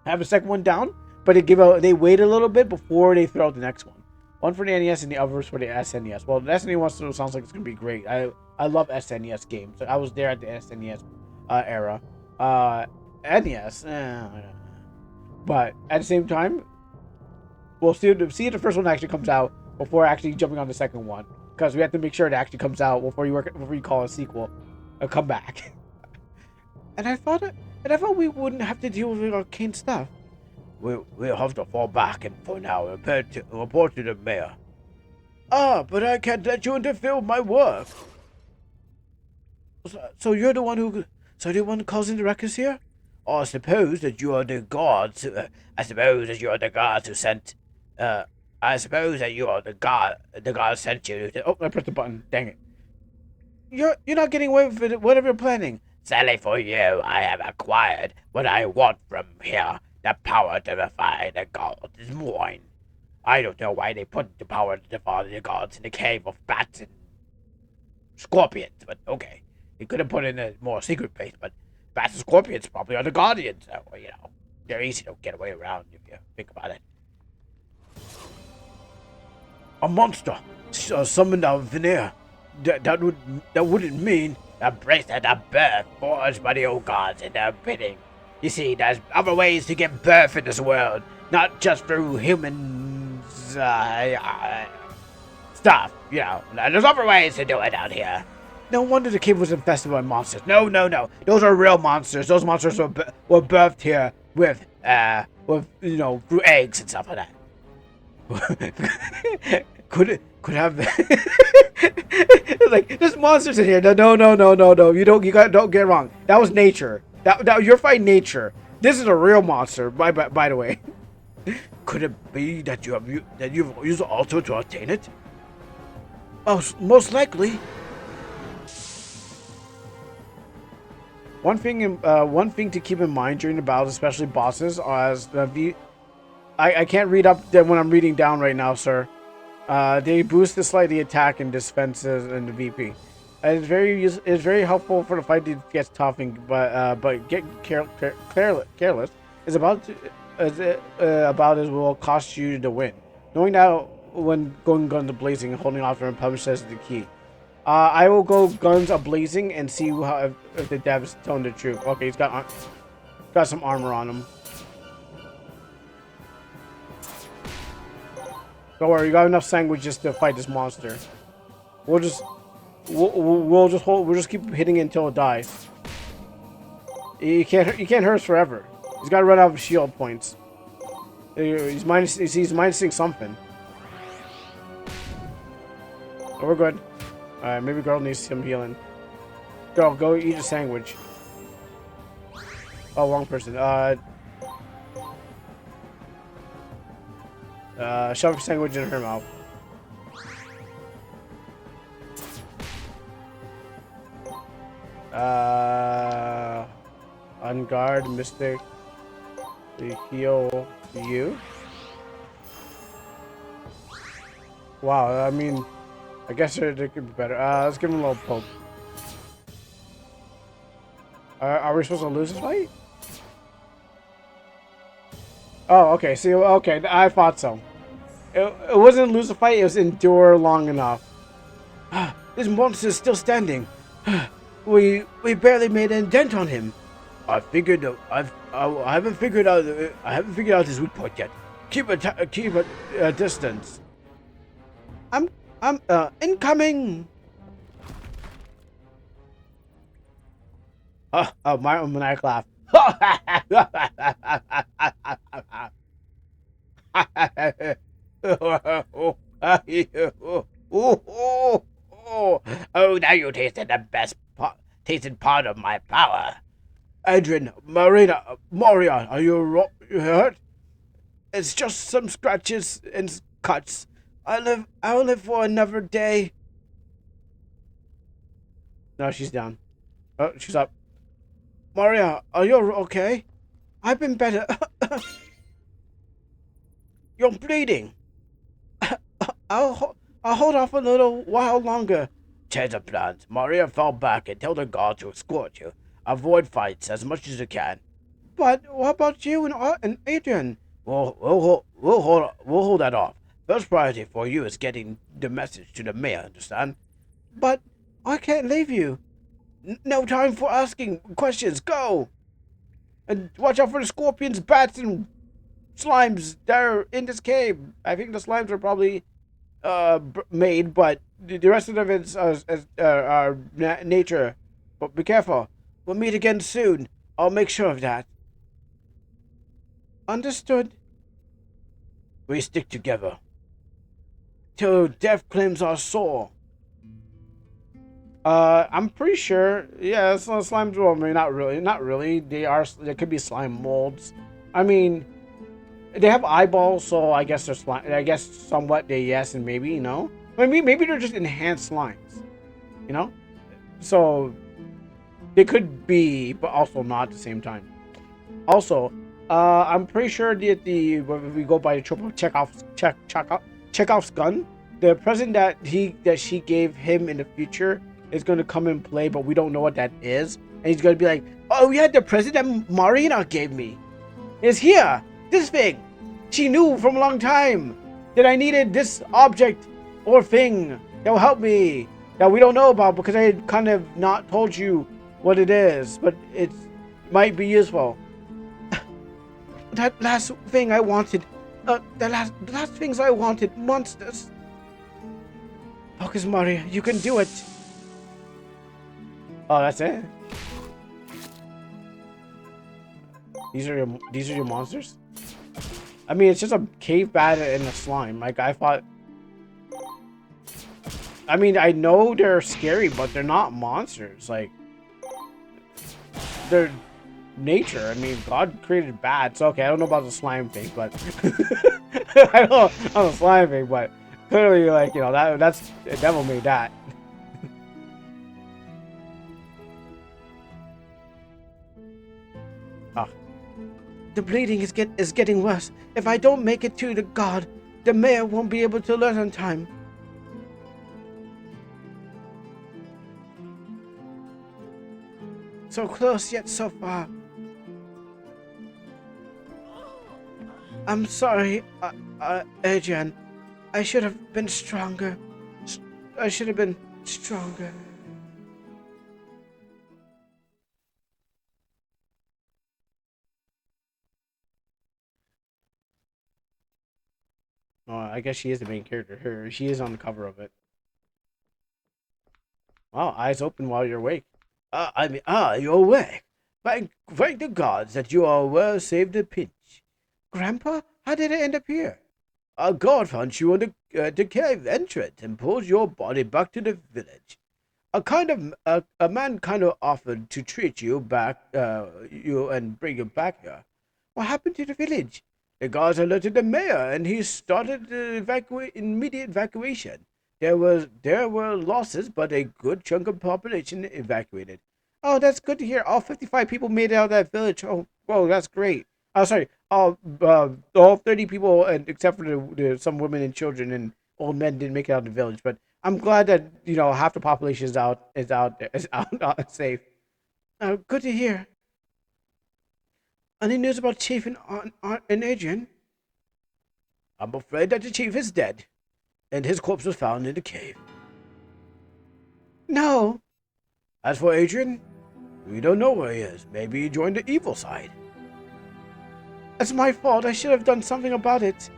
have the second one down, but they wait a little bit before they throw out the next one. One for the NES and the others for the SNES. Well, the SNES sounds like it's gonna be great. I love SNES games. I was there at the SNES era. NES, but at the same time, we'll see if the first one actually comes out before actually jumping on the second one, because we have to make sure it actually comes out before you call a sequel a comeback. And I thought we wouldn't have to deal with arcane stuff. We'll have to fall back and for now report to the mayor. But I can't let you interfere with my work. So you're the one who causing the ruckus here? I suppose that you are the gods. I suppose that you are the gods who sent. I suppose that you are the god. The god sent you. Oh, I pressed the button. Dang it. You're not getting away with it. Whatever you're planning. Sadly for you, I have acquired what I want from here. The power to defy the gods is mine. I don't know why they put the power to defy the gods in the cave of bats and scorpions, but okay. They could have put it in a more secret place, but bats and scorpions probably are the guardians, so, they're easy to get away around if you think about it. A monster summoned out of thin air. That wouldn't mean a bracelet of birth forged by the old gods in their bidding. You see, there's other ways to get birth in this world, not just through humans stuff. There's other ways to do it out here. No wonder the cave was infested by monsters. No. Those are real monsters. Those monsters were birthed here with through eggs and stuff like that. could have like there's monsters in here. No. Don't get it wrong. That was nature. That you're fighting nature. This is a real monster. By the way. Could it be that you've used Alto to obtain it? Oh, most likely. One thing to keep in mind during the battles, especially bosses, as I can't read up when I'm reading down right now, sir. They boost the slightly attack and defenses in the VP. It's very helpful for the fight to get tough, but get careless is about as will cost you the win. Knowing that when going guns blazing, holding off and replenishment is the key. I will go guns a-blazing and see how if the dev's telling the truth. Okay, he's got some armor on him. Don't worry, you got enough sandwiches to fight this monster. We'll just keep hitting it until it dies. You can't hurt us forever. He's got to run out of shield points. He's minusing something. Oh, we're good. Alright, maybe girl needs some healing. Girl, go eat a sandwich. Oh, wrong person. Shove a sandwich in her mouth. On guard, Mystic. To heal you. Wow, I mean, I guess they could be better. Let's give him a little poke. Are we supposed to lose this fight? Oh, okay. See, okay, I thought so. It wasn't lose the fight. It was endure long enough. This monster is still standing. We barely made a dent on him. I haven't figured out his weak point yet. Keep a distance. I'm incoming. My maniac laugh. Oh, now you tasted the best tasted part of my power. Adrian, Moria, are you hurt? It's just some scratches and cuts. I'll live for another day. No, she's down. Oh, she's up. Moria, are you okay? I've been better. You're bleeding. I'll hold off a little while longer. Change of plans. Maria fell back and told the guard to escort you. Avoid fights as much as you can. But what about you and Adrian? We'll hold that off. First priority for you is getting the message to the mayor, understand? But I can't leave you. No time for asking questions. Go! And watch out for the scorpions, bats, and slimes that are in this cave. I think the slimes are probably made, but the rest of it's nature. But be careful. We'll meet again soon. I'll make sure of that. Understood. We stick together till death claims our soul. I'm pretty sure. Yeah, slimes. Well, I mean, not really. There could be slime molds. I mean, they have eyeballs, so I guess they're slime. I guess somewhat they yes and maybe, you know. Maybe they're just enhanced slimes, you know. So they could be, but also not at the same time. Also, I'm pretty sure that if we go by the trope of Chekhov's gun, the present that she gave him in the future is going to come in play, but we don't know what that is. And he's going to be like, oh yeah, the present that Marina gave me is here. This thing. She knew from a long time that I needed this object or thing that will help me that we don't know about because I had kind of not told you what it is, but it might be useful. That last thing I wanted, the last things I wanted, monsters. Focus, Maria, you can do it. Oh, that's it. These are your monsters. I mean, it's just a cave bat and a slime. Like, I thought... I mean, I know they're scary, but they're not monsters. Like, they're nature. I mean, God created bats. Okay, I don't know about the slime thing, but... I don't know about the slime thing, but... Clearly, like, you know, that's... The devil made that. Ah. The bleeding is getting worse. If I don't make it to the god, the mayor won't be able to learn on time. So close yet so far. I'm sorry, Adrian. I should have been stronger. I should have been stronger. Oh, I guess she is the main character. She is on the cover of it. Wow, eyes open while you're awake. You're awake. Thank the gods that you are well saved a pinch. Grandpa, how did it end up here? A god found you on the cave entrance and pulled your body back to the village. A man kind of offered to treat you back, you and bring you back here. What happened to the village? The guards alerted the mayor, and he started immediate evacuation. There were losses, but a good chunk of population evacuated. Oh, that's good to hear. All 55 people made it out of that village. Oh, whoa, that's great. Oh, sorry. All 30 people, and except for some women and children and old men, didn't make it out of the village. But I'm glad that half the population is out safe. Good to hear. Any news about Chief and Adrian? I'm afraid that the chief is dead, and his corpse was found in the cave. No. As for Adrian, we don't know where he is. Maybe he joined the evil side. It's my fault. I should have done something about it.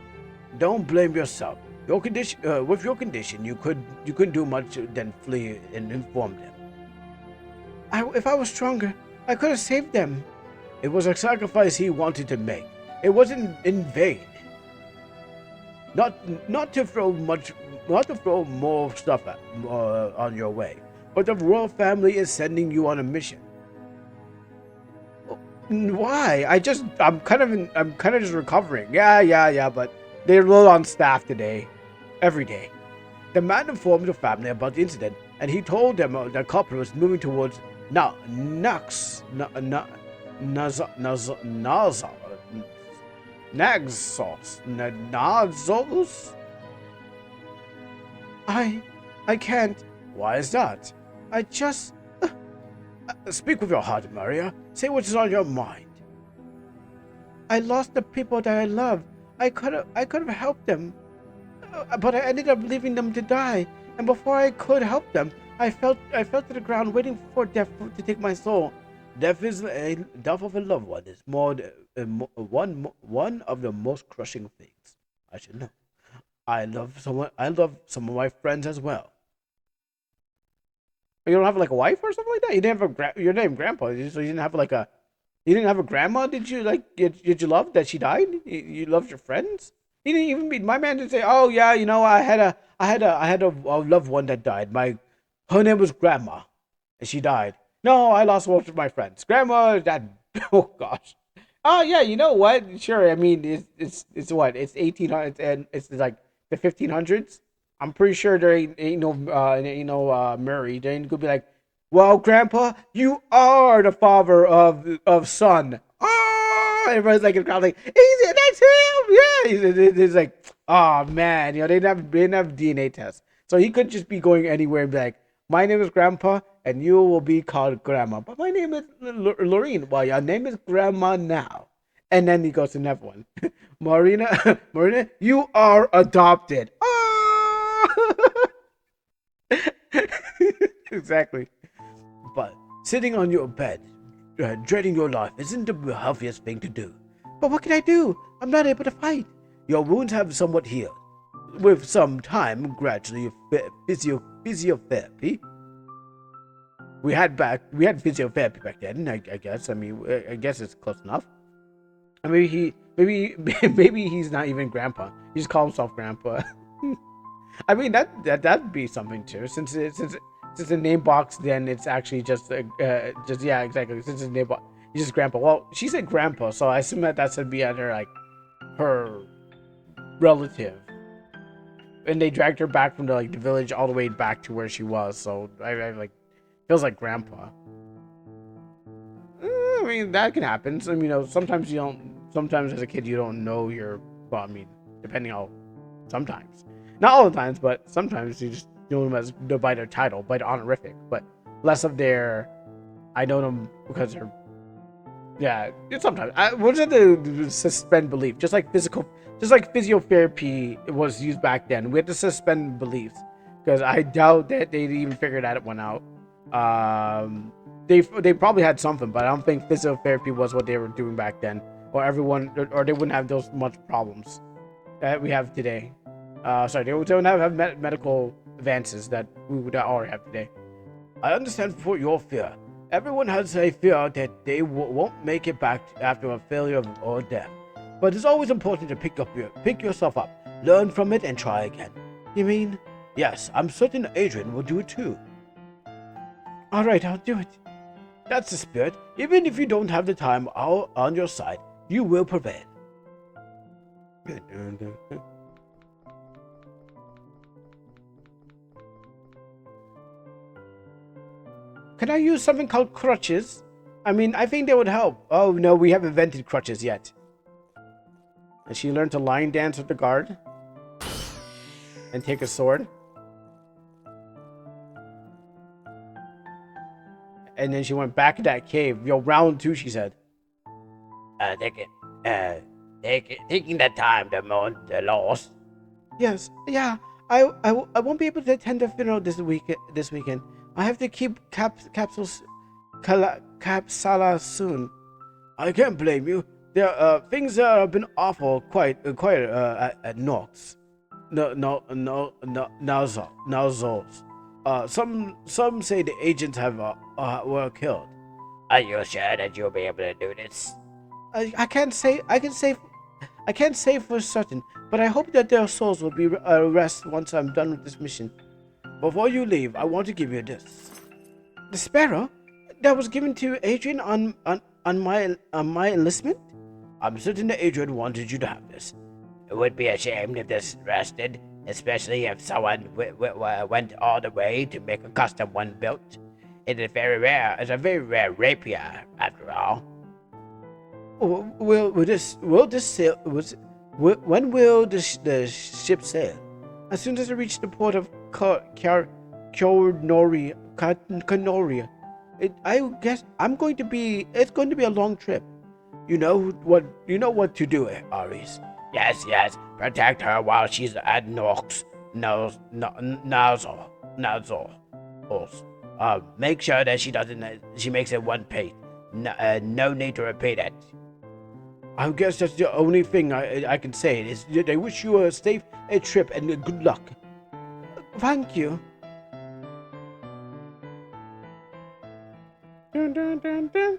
Don't blame yourself. With your condition, you couldn't do much than flee and inform them. If I was stronger, I could have saved them. It was a sacrifice he wanted to make. It wasn't in vain. Not to throw more stuff on your way, but the royal family is sending you on a mission. Why? I'm kind of just recovering. Yeah, but they're low on staff today, every day. The man informed the family about the incident, and he told them the culprit was moving towards Naxos. I can't. Why is that? I just... Speak with your heart, Maria. Say what is on your mind. I lost the people that I love. I could have helped them, but I ended up leaving them to die. And before I could help them, I fell to the ground, waiting for death to take my soul. Death of a loved one is one of the most crushing things. I should know. I love some of my friends as well. You don't have like a wife or something like that. You didn't have your name grandpa. So you didn't have like a. You didn't have a grandma. Did you like? Did you love that she died? You loved your friends. He didn't even mean. My man didn't say, "Oh yeah, I had a loved one that died. Her name was Grandma, and she died." No, I lost most of my friends. Grandma, that. Oh gosh. Oh yeah, you know what? Sure. I mean, it's what? It's 1800s and it's like the 1500s. I'm pretty sure there ain't no Murray. There ain't gonna be like, well, Grandpa, you are the father of son. Oh, everybody's like in the crowd like, that's him. Yeah, he's like, oh man, they didn't have DNA tests, so he could just be going anywhere and be like, my name is Grandpa, and you will be called Grandma. But my name is Lorene. Well, your name is Grandma now. And then he goes to another one. Marina, you are adopted. Oh! Exactly. But sitting on your bed, dreading your life, isn't the healthiest thing to do. But what can I do? I'm not able to fight. Your wounds have somewhat healed. With some time, gradually, physiotherapy. We had physiotherapy back then, I guess. I mean, I guess it's close enough. And maybe he's not even grandpa. He just calls himself grandpa. I mean that'd be something too. Since the name box, then it's actually just yeah, exactly. Since it's name box, he's just grandpa. Well, she said grandpa, so I assume that that's gonna be at her like her relative. And they dragged her back from the village all the way back to where she was. So I like feels like grandpa. I mean that can happen. So, sometimes you don't. Sometimes as a kid you don't know your. Well, I mean, depending on sometimes, not all the times, but sometimes you just know them as by their title, by the honorific, but less of their. I know them because they're. Yeah, sometimes we'll just have to suspend belief, just like physiotherapy was used back then. We had to suspend beliefs because I doubt that they'd even figure that one out. They probably had something, but I don't think physiotherapy was what they were doing back then, or they wouldn't have those much problems that we have today. Sorry, they wouldn't have medical advances that we would already have today. I understand for your fear. Everyone has a fear that they won't make it back after a failure or death. But it's always important to pick yourself up, learn from it, and try again. You mean? Yes, I'm certain Adrian will do it too. Alright, I'll do it. That's the spirit. Even if you don't have the time on your side, you will prevail. Can I use something called crutches? I mean, I think they would help. Oh no, we haven't invented crutches yet. And she learned to line dance with the guard. And take a sword. And then she went back to that cave. Yo, round 2, she said. Taking the time to mourn the loss. Yes, yeah. I won't be able to attend the funeral this weekend. I have to keep Capsala soon. I can't blame you. Things have been awful quite at Nox. Nazos. Some say the agents were killed. Are you sure that you'll be able to do this? I can't say for certain, but I hope that their souls will be rest once I'm done with this mission. Before you leave, I want to give you this. The sparrow that was given to Adrian on my enlistment? I'm certain that Adrian wanted you to have this. It would be a shame if this rested, especially if someone went all the way to make a custom one built. It is very rare. It's a very rare rapier, after all. Will this sail? When will the ship sail? As soon as I reach the port of Kyodo. I guess it's going to be a long trip. You know what to do, Ares. Yes. Protect her while she's at Nox. Nazor. Make sure that she makes it one pay. No need to repeat it. I guess that's the only thing I can say is that I wish you a safe trip and good luck. Thank you. Dun, dun, dun, dun.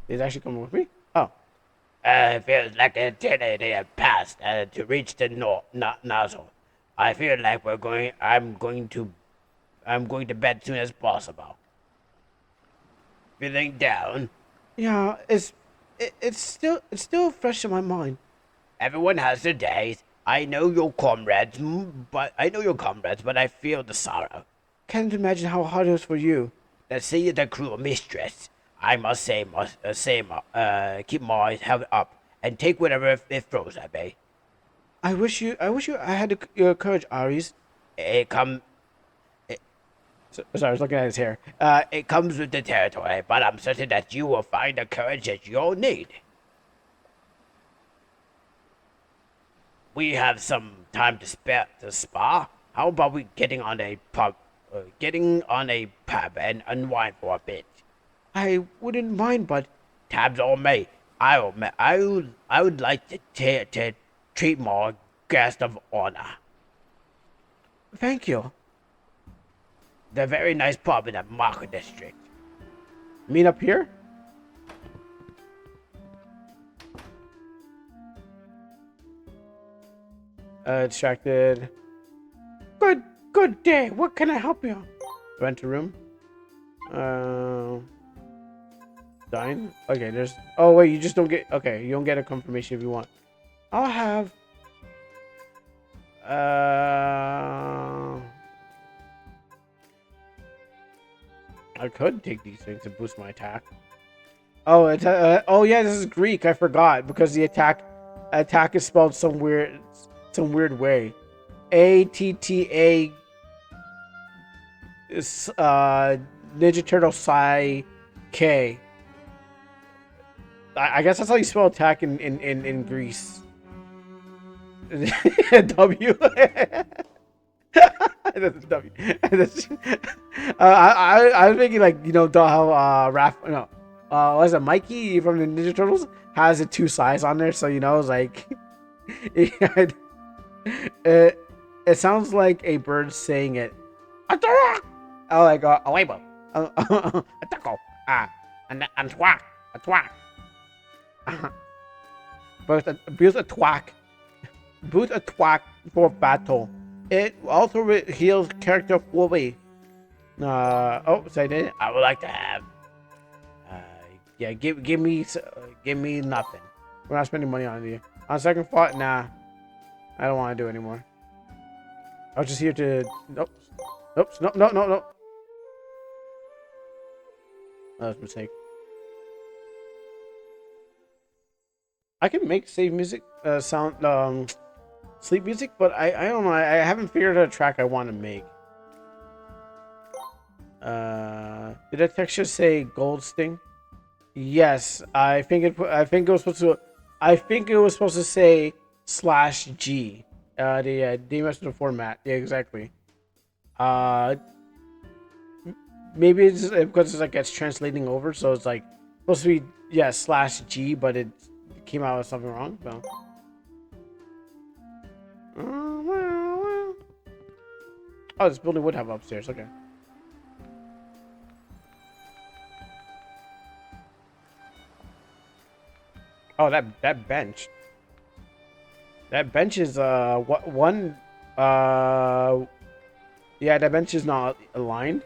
He's actually coming with me? Oh. It feels like an eternity have passed to reach the nozzle. I feel like I'm going to bed as soon as possible. Feeling down? Yeah, it's still fresh in my mind. Everyone has their days. I know your comrades, but I feel the sorrow. Can't imagine how hard it was for you. To see the cruel mistress, I must keep my head up and take whatever it throws at me. I wish you had your courage, Ares. Sorry, I was looking at his hair. It comes with the territory, but I'm certain that you will find the courage that you'll need. We have some time to spare to spa. How about we getting on a pub and unwind for a bit? I wouldn't mind, but tabs on me. I would like to treat my guest of honor. Thank you. The very nice pub in the market district. Meet up here? Distracted. Good day. What can I help you? Rent a room. Dine. Okay, there's. Oh wait, you just don't get. Okay, you don't get a confirmation if you want. I'll have. I could take these things to boost my attack. Oh, oh yeah, this is Greek. I forgot because the attack is spelled some weird way. ATTA is Ninja Turtle Psi K. I guess that's how you spell attack in Greece. W. That's a W. I was thinking like how Raph was it Mikey from the Ninja Turtles has a 2 size on there, so it's like it sounds like a bird saying it. Oh, like a label, a taco, and twak, a twak. But abuse a twak, boot a twak for battle. It also heals character fully. Oh, so I did it. I would like to have. Yeah, give me nothing. We're not spending money on you. On second thought, nah, I don't want to do it anymore. I was just here to. Nope. No. Oh, that was a mistake. I can make save music, sleep music, but I don't know. I haven't figured out a track I want to make. Did that texture say Gold Sting? Yes, I think it was supposed to say /G. The dimensional format. Yeah, exactly. Maybe it's because it's like it's translating over, so it's like supposed to be /G, but it came out with something wrong. So. Oh, this building would have upstairs. Okay. Oh, that bench. That bench is one yeah, that bench is not aligned.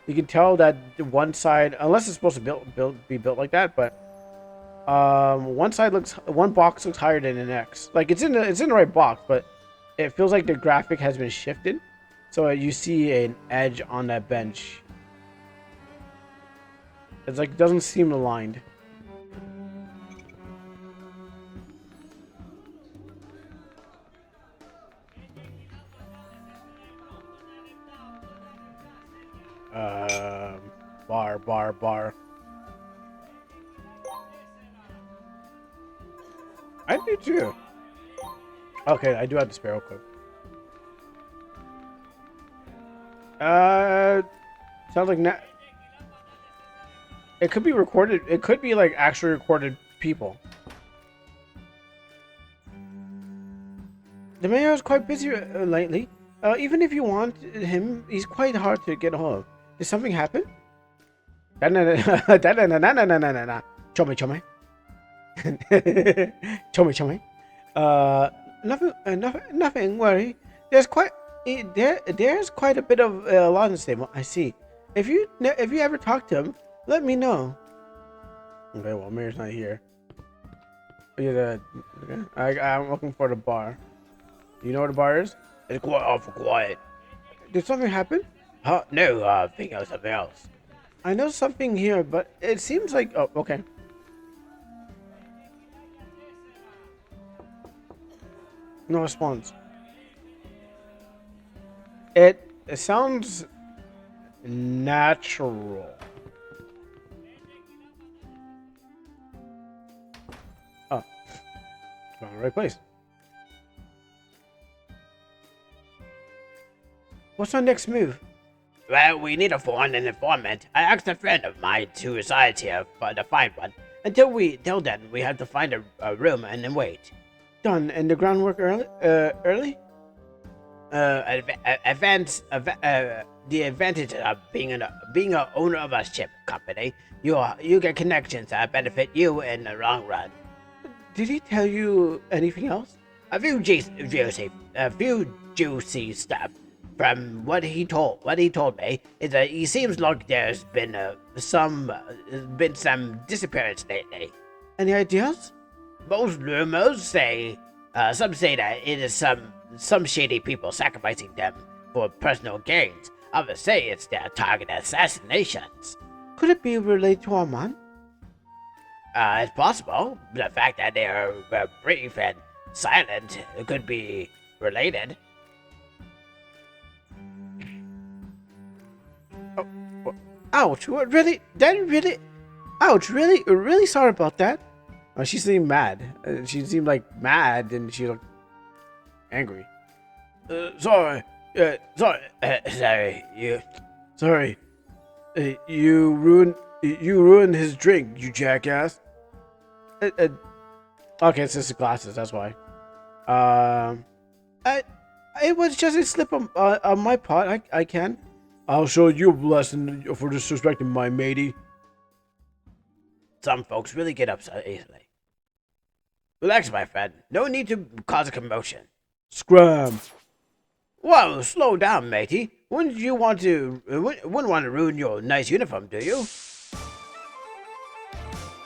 You can tell that one side, unless it's supposed to be built like that, but one box looks higher than the next. Like it's in the right box, but it feels like the graphic has been shifted. So you see an edge on that bench. It's like it doesn't seem aligned. Bar. I do too. Okay, I do have the sparrow clip. Sounds like it could be recorded. It could be like actually recorded people. The mayor is quite busy lately. Even if you want him, he's quite hard to get hold of. Did something happen? Chome. Chome. Nothing. Worry. There's quite a bit of law in the stable. I see. If you ever talk to him, let me know. Okay, well, Mayor's not here. Okay. I'm looking for the bar. You know where the bar is? It's quite awful quiet. Did something happen? No, I think it was something else. I know something here, but it seems like... Oh, okay. No response. It sounds natural. Oh. Found the right place. What's our next move? Well, we need to find an informant. I asked a friend of mine who resides here to find one. Till then, we have to find a room and then wait. Done. And the groundwork early? The advantage of being an owner of a ship company, you get connections that benefit you in the long run. Did he tell you anything else? a few juicy stuff from what he told me is that he seems like there's been some disappearance lately. Any ideas? Most rumors say some say that it is some shady people sacrificing them for personal gains. Others say it's their target assassinations. Could it be related to Armand? It's possible. The fact that they are brief and silent could be related. Ouch! What, really? That really? Ouch! Really? Really sorry about that. She seemed mad. She seemed like mad, and she looked angry. Sorry. Sorry, you. Sorry. You ruined his drink, you jackass. Okay, it's just the glasses. That's why. It was just a slip on my part. I can. I'll show you a lesson for disrespecting my matey. Some folks really get upset easily. Relax, my friend. No need to cause a commotion. Scram. Whoa, slow down, matey. Wouldn't want to ruin your nice uniform, do you?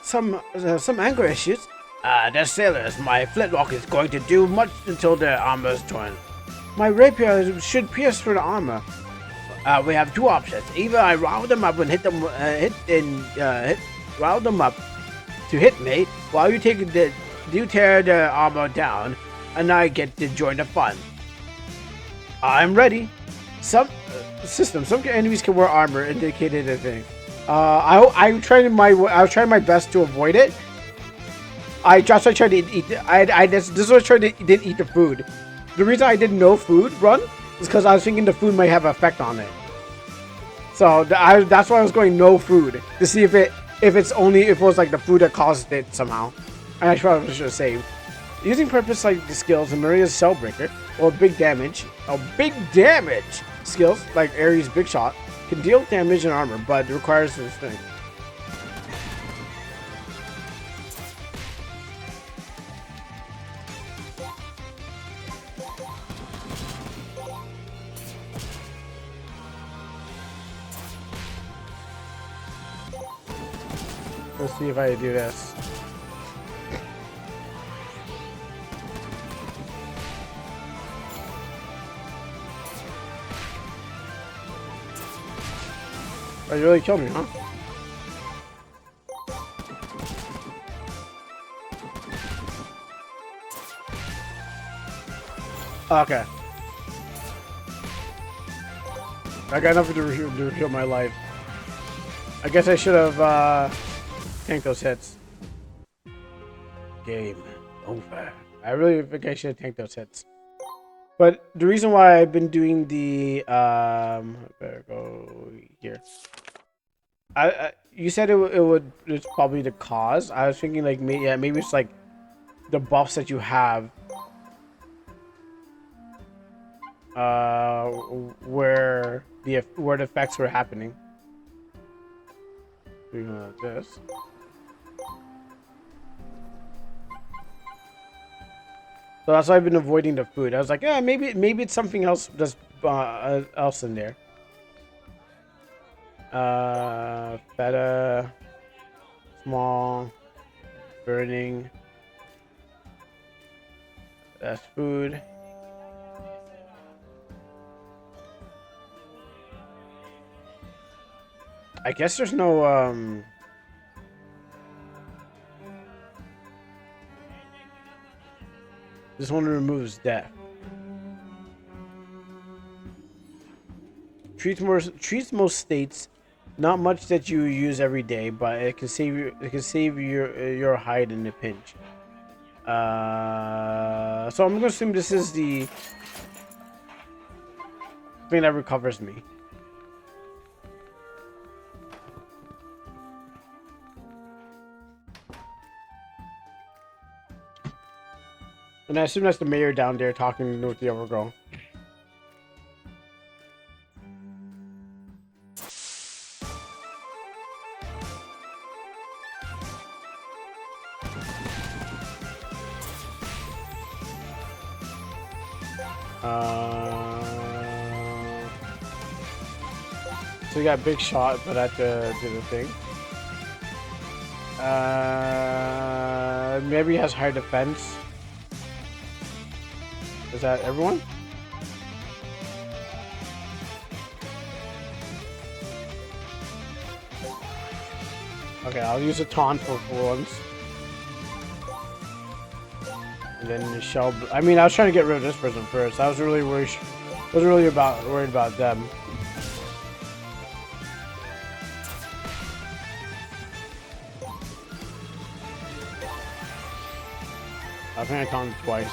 Some anger issues. The sailors, my flintlock is going to do much until their armor's torn. My rapier should pierce through the armor. We have two options. Either I rile them up and rile them up to hit me, while you tear the armor down, and I get to join the fun. I'm ready. Some enemies can wear armor indicated a thing. I was trying my best to avoid it. I tried to eat. This is what I tried to didn't eat the food. The reason I did no food run is because I was thinking the food might have an effect on it. So that's why I was going no food to see if it was like the food that caused it somehow. And I probably should have saved. Using purpose like the skills in Maria's Cellbreaker or big damage skills like Ares Big Shot can deal damage and armor, but it requires this thing. Let's see if I do this. Oh, you really killed me, huh? Okay. I got nothing to heal my life. I guess I should have tanked those hits. Game over. I really think I should have tanked those hits. But the reason why I've been doing the better go here. You said it's probably the cause. I was thinking like maybe it's like the buffs that you have. Where the effects were happening. This. So that's why I've been avoiding the food. I was like, yeah, maybe it's something else that's else in there. Feta, small, burning. That's food. I guess there's no this one removes death. Treats most states. Not much that you use every day, but it can save you. It can save your hide in a pinch. So I'm gonna assume this is the thing that recovers me. And I assume that's the mayor down there talking with the other girl. So you got big shot, but at the thing. Maybe he has higher defense. Is that everyone? Okay, I'll use a taunt for once. And then the shell. I mean, I was trying to get rid of this person first. I was really worried. Worried about them. I think I taunted twice.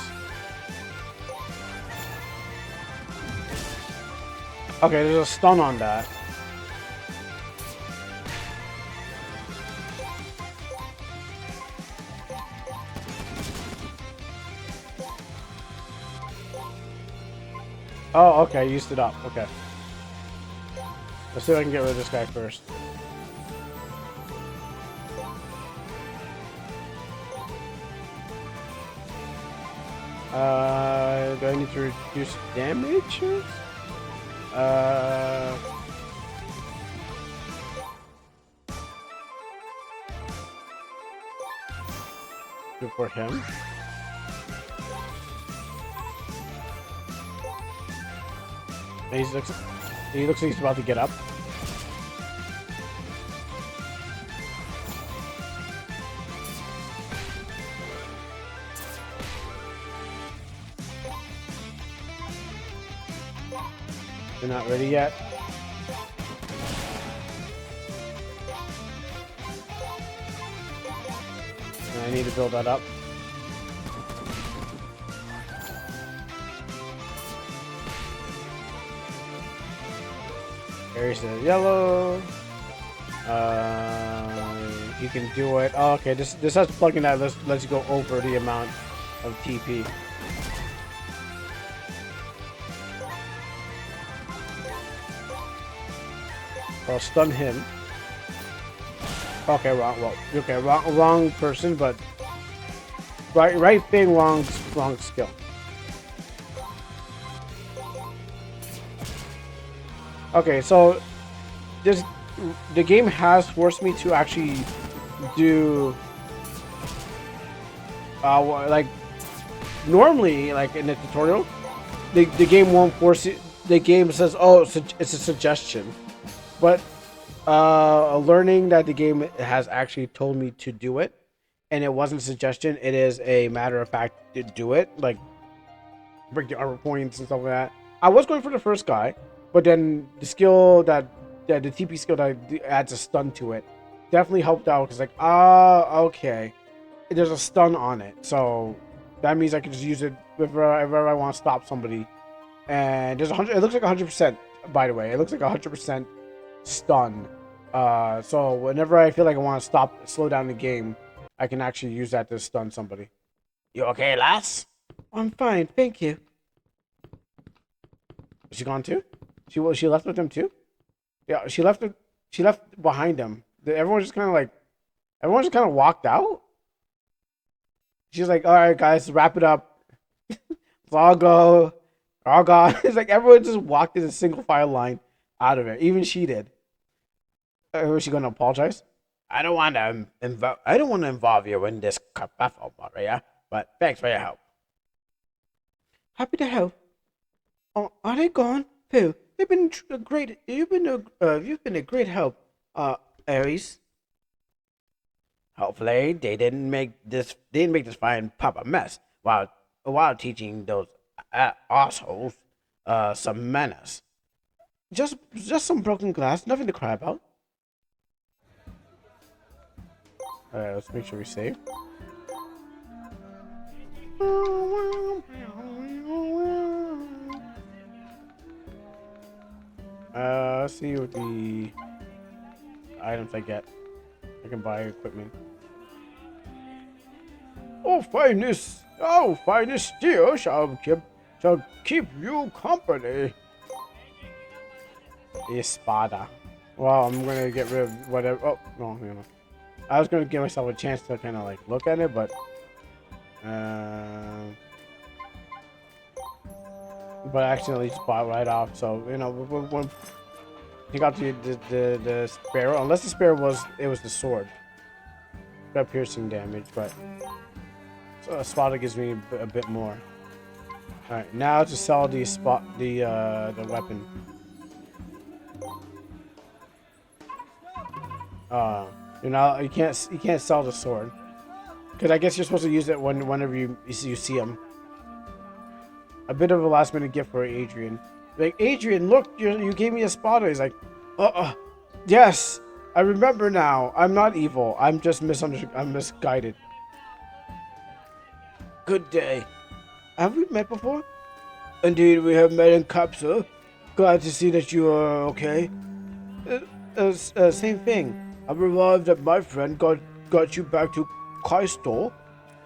Okay, there's a stun on that. Oh, okay, I used it up. Okay. Let's see if I can get rid of this guy first. Do I need to reduce damage? Good for him. And he looks like he's about to get up. They're not ready yet. And I need to build that up. There's the yellow. You can do it. Oh, okay, this has plug in that lets you go over the amount of TP. I'll stun him. Okay, wrong person, but right thing, wrong skill. Okay, so the game has forced me to actually do like normally, like in the tutorial, the game won't force it. The game says, oh, it's a suggestion, but learning that the game has actually told me to do it, and it wasn't a suggestion, it is a matter of fact to do it, like break the armor points and stuff like that. I was going for the first guy, but then the skill the TP skill that adds a stun to it definitely helped out, because like, okay, there's a stun on it, so that means I can just use it whenever I want to stop somebody. And there's 100. It looks like 100%. By the way, it looks like 100% stun. So whenever I feel like I want to slow down the game, I can actually use that to stun somebody. You okay, lass? I'm fine, thank you. Is she gone too? She left with him too? Yeah, she left behind him. Everyone just kind of walked out. She's like, all right, guys, wrap it up. Let's all go. All gone. It's like everyone just walked in a single file line out of it. Even she did. Was she going to apologize? I don't want to involve you in this kerfuffle, Maria, but thanks for your help. Happy to help. Oh, are they gone? Pooh, they've been great. You've been a great help, Aries. Hopefully, they didn't make this fine pop a mess while teaching those assholes some manners. Just some broken glass, nothing to cry about. Alright, let's make sure we save. Let's see what the items I get. I can buy equipment. Oh, finest steel shall keep you company. Espada. Well, I'm gonna get rid of whatever. Oh no, no. I was gonna give myself a chance to kind of like look at it, but but I accidentally just bought right off. So you know, when you got the sparrow, unless the sparrow was the sword, got piercing damage, but so a spotter gives me a bit more. All right, now to sell the the weapon. You know, you can't sell the sword because I guess you're supposed to use it whenever you see him. A bit of a last minute gift for Adrian. Like, Adrian, look, you gave me a spotter. He's like, yes, I remember now. I'm not evil. I'm just misunderstood. I'm misguided. Good day. Have we met before? Indeed, we have met in Capsa. Glad to see that you are okay. Same thing. I'm relieved that my friend got you back to Kaisto,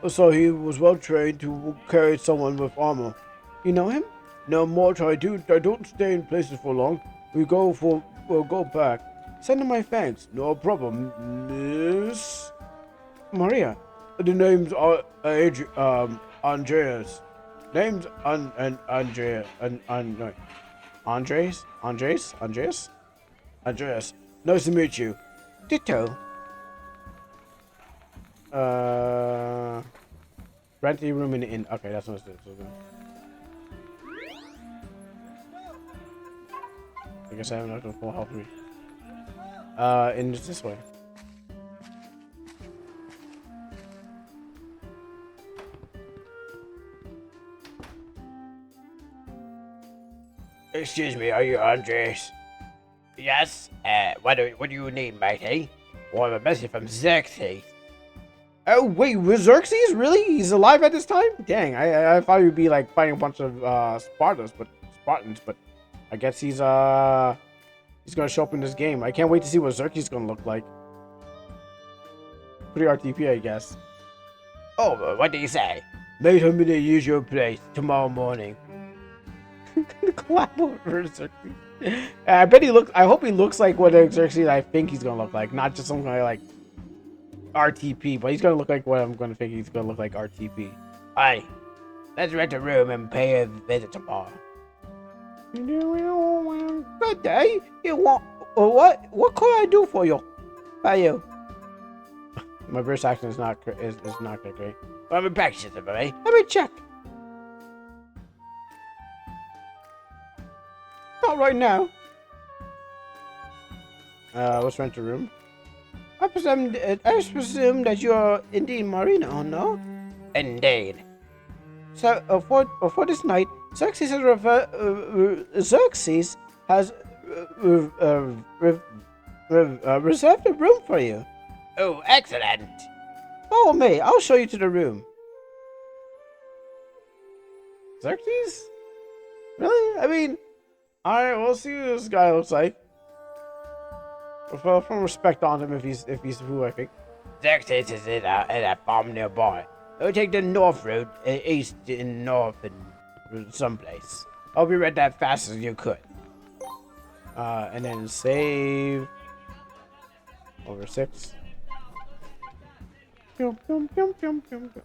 so he was well trained to carry someone with armor. You know him? No, Mort, I don't stay in places for long. We'll go back. Send him my thanks. No problem, Miss Maria. The name's Andreas. Name's Andrea no. Andreas. Nice to meet you. Ditto. Rent a room in the inn. Okay, that's what it's doing. I guess I have enough to full health me. And it's this way. Excuse me, are you Andres? Yes. What do you need, matey? Well, I have a message from Xerxes. Oh wait, was Xerxes really? He's alive at this time? Dang, I thought he'd be like fighting a bunch of Spartans, but I guess he's gonna show up in this game. I can't wait to see what Xerxes is gonna look like. Pretty RTP, I guess. Oh, what do you say? Meet him in the usual place tomorrow morning. Collab over Xerxes. I bet he looks. I hope he looks like what Xerxes I think he's gonna look like, not just some kind of like RTP, but he's gonna look like what I'm gonna think he's gonna look like RTP. Aye, let's rent a room and pay a visit tomorrow. Good day. You want what? What could I do for you? By you? My British accent is not that great. Let me practice it, buddy. Let me check. Not right now. Let's rent a room. I presume that you are indeed Marina, oh no? Indeed. So for this night, Xerxes has reserved a room for you. Oh, excellent. Follow me. I'll show you to the room. Xerxes? Really? I mean, alright, we'll see what this guy looks like. From respect on him if he's who I think. Xerxes is in a farm nearby. We'll take the north road, east and north and someplace. I'll be right that fast as you could. And then save over 6.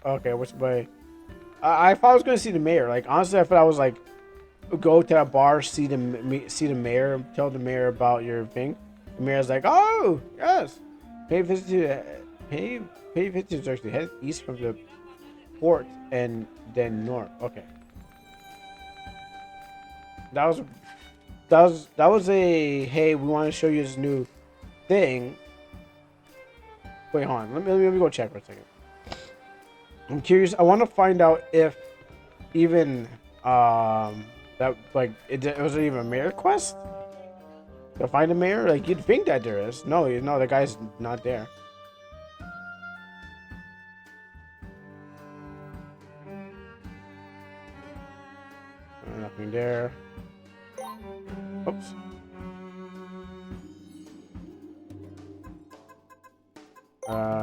Okay, which way? I thought I was gonna see the mayor. Like honestly, I thought I was like, go to that bar, see the mayor, tell the mayor about your thing. The mayor's like, oh yes, pay visit to Xerxes. Head east from the port and then north. Okay, that was a hey. We want to show you this new thing. Wait, hold on. Let me go check for a second. I'm curious. I want to find out if even that like it was even a mayor quest to find a mayor. Like you'd think that there is. No, the guy's not there. Nothing there. Oops.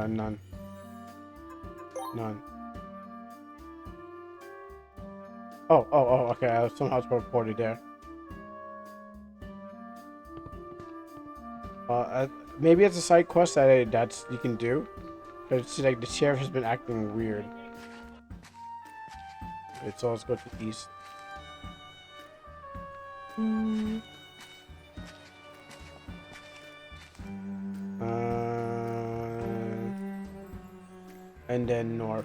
None. Oh, okay. Somehow it's reported there. Maybe it's a side quest that you can do. It's like the sheriff has been acting weird. Okay, so let's go to the east. And then north.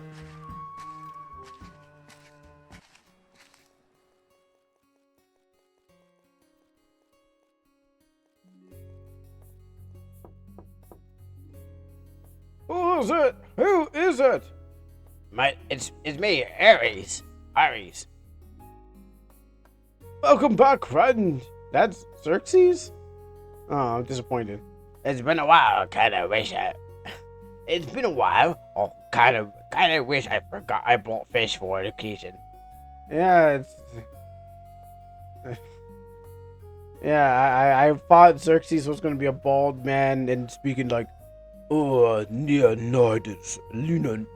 Who is it? Who is it? It's me, Aries. Aries. Welcome back, friend. That's Xerxes? Oh, I'm disappointed. It's been a while. Kinda wish I. It's been a while. Oh, kinda wish I forgot I bought fish for the occasion. Yeah, it's. Yeah, I thought Xerxes was gonna be a bald man and speaking like, oh, Leonidas,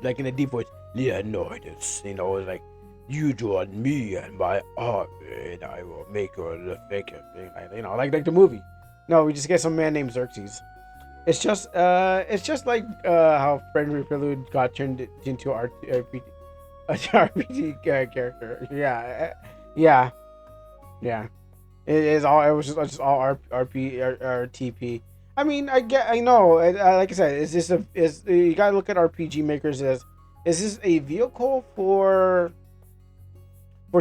like in a deep voice, Leonidas. You know, like, you join me and my army, and I will make you figure. You know, like the movie. No, we just get some man named Xerxes. It's just like how Friend Prelude got turned into RPG character. Yeah. It is all. It was just all RTP. I mean, I know. Like I said, you gotta look at RPG makers as, is this a vehicle for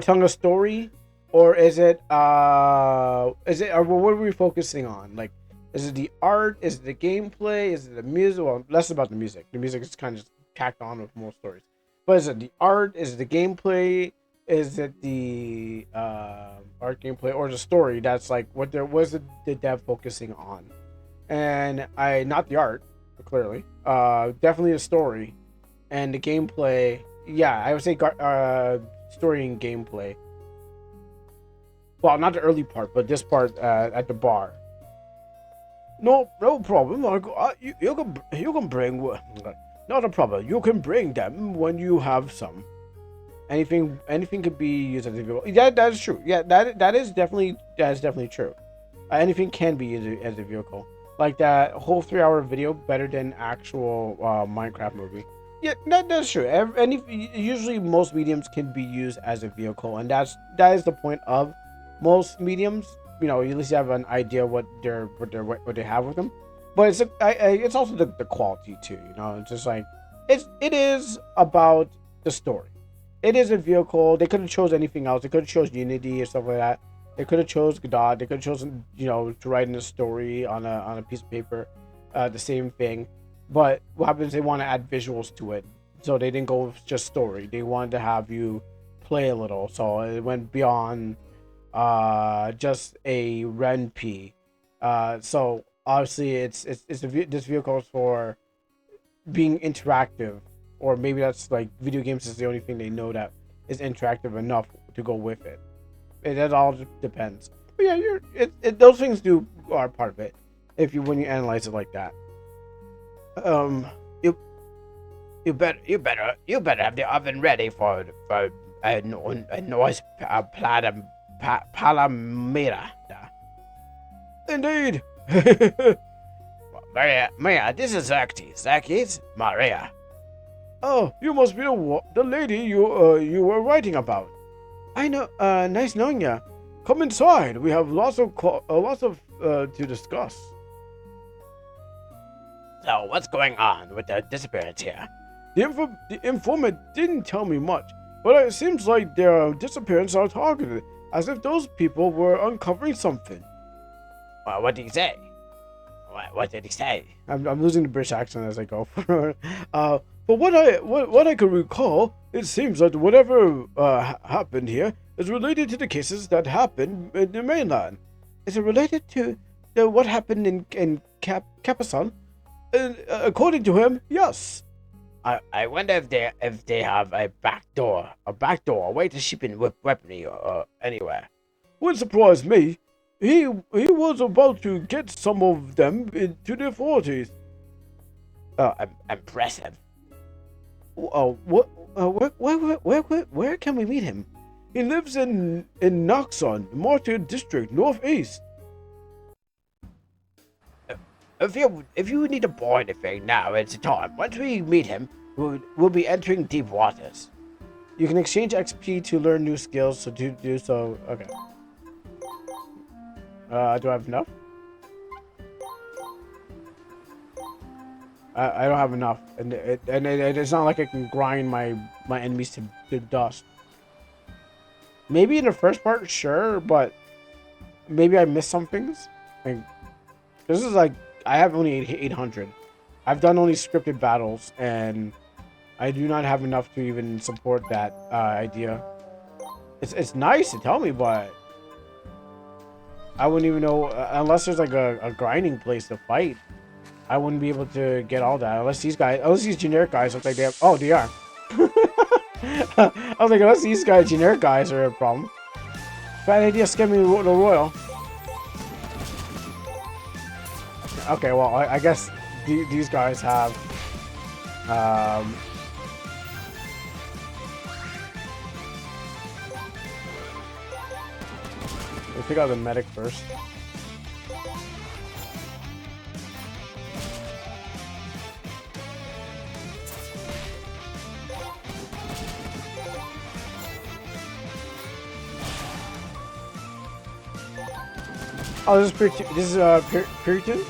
telling a story, or is it or what are we focusing on? Like, is it the art? Is it the gameplay? Is it the music? Well, less about the music. The music is kind of just tacked on with more stories. But is it the art? Is it the gameplay? Is it the art gameplay or the story? That's like what was the dev focusing on? And not the art, clearly. Definitely the story and the gameplay. Yeah, I would say story and gameplay. Well, not the early part, but this part at the bar. No problem. You can bring. Not a problem. You can bring them when you have some. Anything could be used as a vehicle. Yeah, that is true. Yeah, that is definitely true. Anything can be used as a vehicle. Like that whole 3-hour video, better than actual Minecraft movie. Yeah, that's true. Usually most mediums can be used as a vehicle, and that is the point of most mediums. You know, at least you have an idea what they have with them. But it's also the quality too. You know, it's just like it is about the story. It is a vehicle. They could have chose anything else. They could have chose Unity or stuff like that. They could have chose Godot. They could have chosen, to write in a story on a piece of paper, the same thing. But what happens? They want to add visuals to it, so they didn't go with just story. They wanted to have you play a little, so it went beyond just a RenP. So obviously, this vehicle is for being interactive. Or maybe that's like video games is the only thing they know that is interactive enough to go with it. That all depends. But yeah, those things are part of it. When you analyze it like that. You better have the oven ready for a noise palamera. Indeed. Maria, this is Xerxes. Xerxes, Maria. Oh, you must be the lady you were writing about. I know. Nice knowing ya. Come inside. We have lots of to discuss. So what's going on with the disappearance here? The informant didn't tell me much, but it seems like their disappearance are targeted, as if those people were uncovering something. Well, what did he say? What did he say? I'm losing the British accent as I go. But what I can recall, it seems that whatever happened here is related to the cases that happened in the mainland. Is it related to what happened in Capasan? According to him, yes. I wonder if they have a back door, a way to ship in weaponry or anywhere. Wouldn't surprise me. He was about to get some of them into the authorities. Impressive. Where can we meet him? He lives in Noxon, Martyr District, Northeast. If you need to buy anything, now it's the time. Once we meet him, we'll be entering deep waters. You can exchange XP to learn new skills, so to do so. Okay. Do I have enough? I don't have enough, and it's not like I can grind my enemies to dust. Maybe in the first part, sure, but maybe I missed some things. Like, this is like I have only 800. I've done only scripted battles, and I do not have enough to even support that idea. It's nice to tell me, but I wouldn't even know unless there's like a grinding place to fight. I wouldn't be able to get all that unless these generic guys look like they have. Oh, they are. I was like, unless these generic guys are a problem. Bad idea skimming the royal. Okay, well, I guess these guys have. We'll pick out the medic first. Oh, this is Puritan?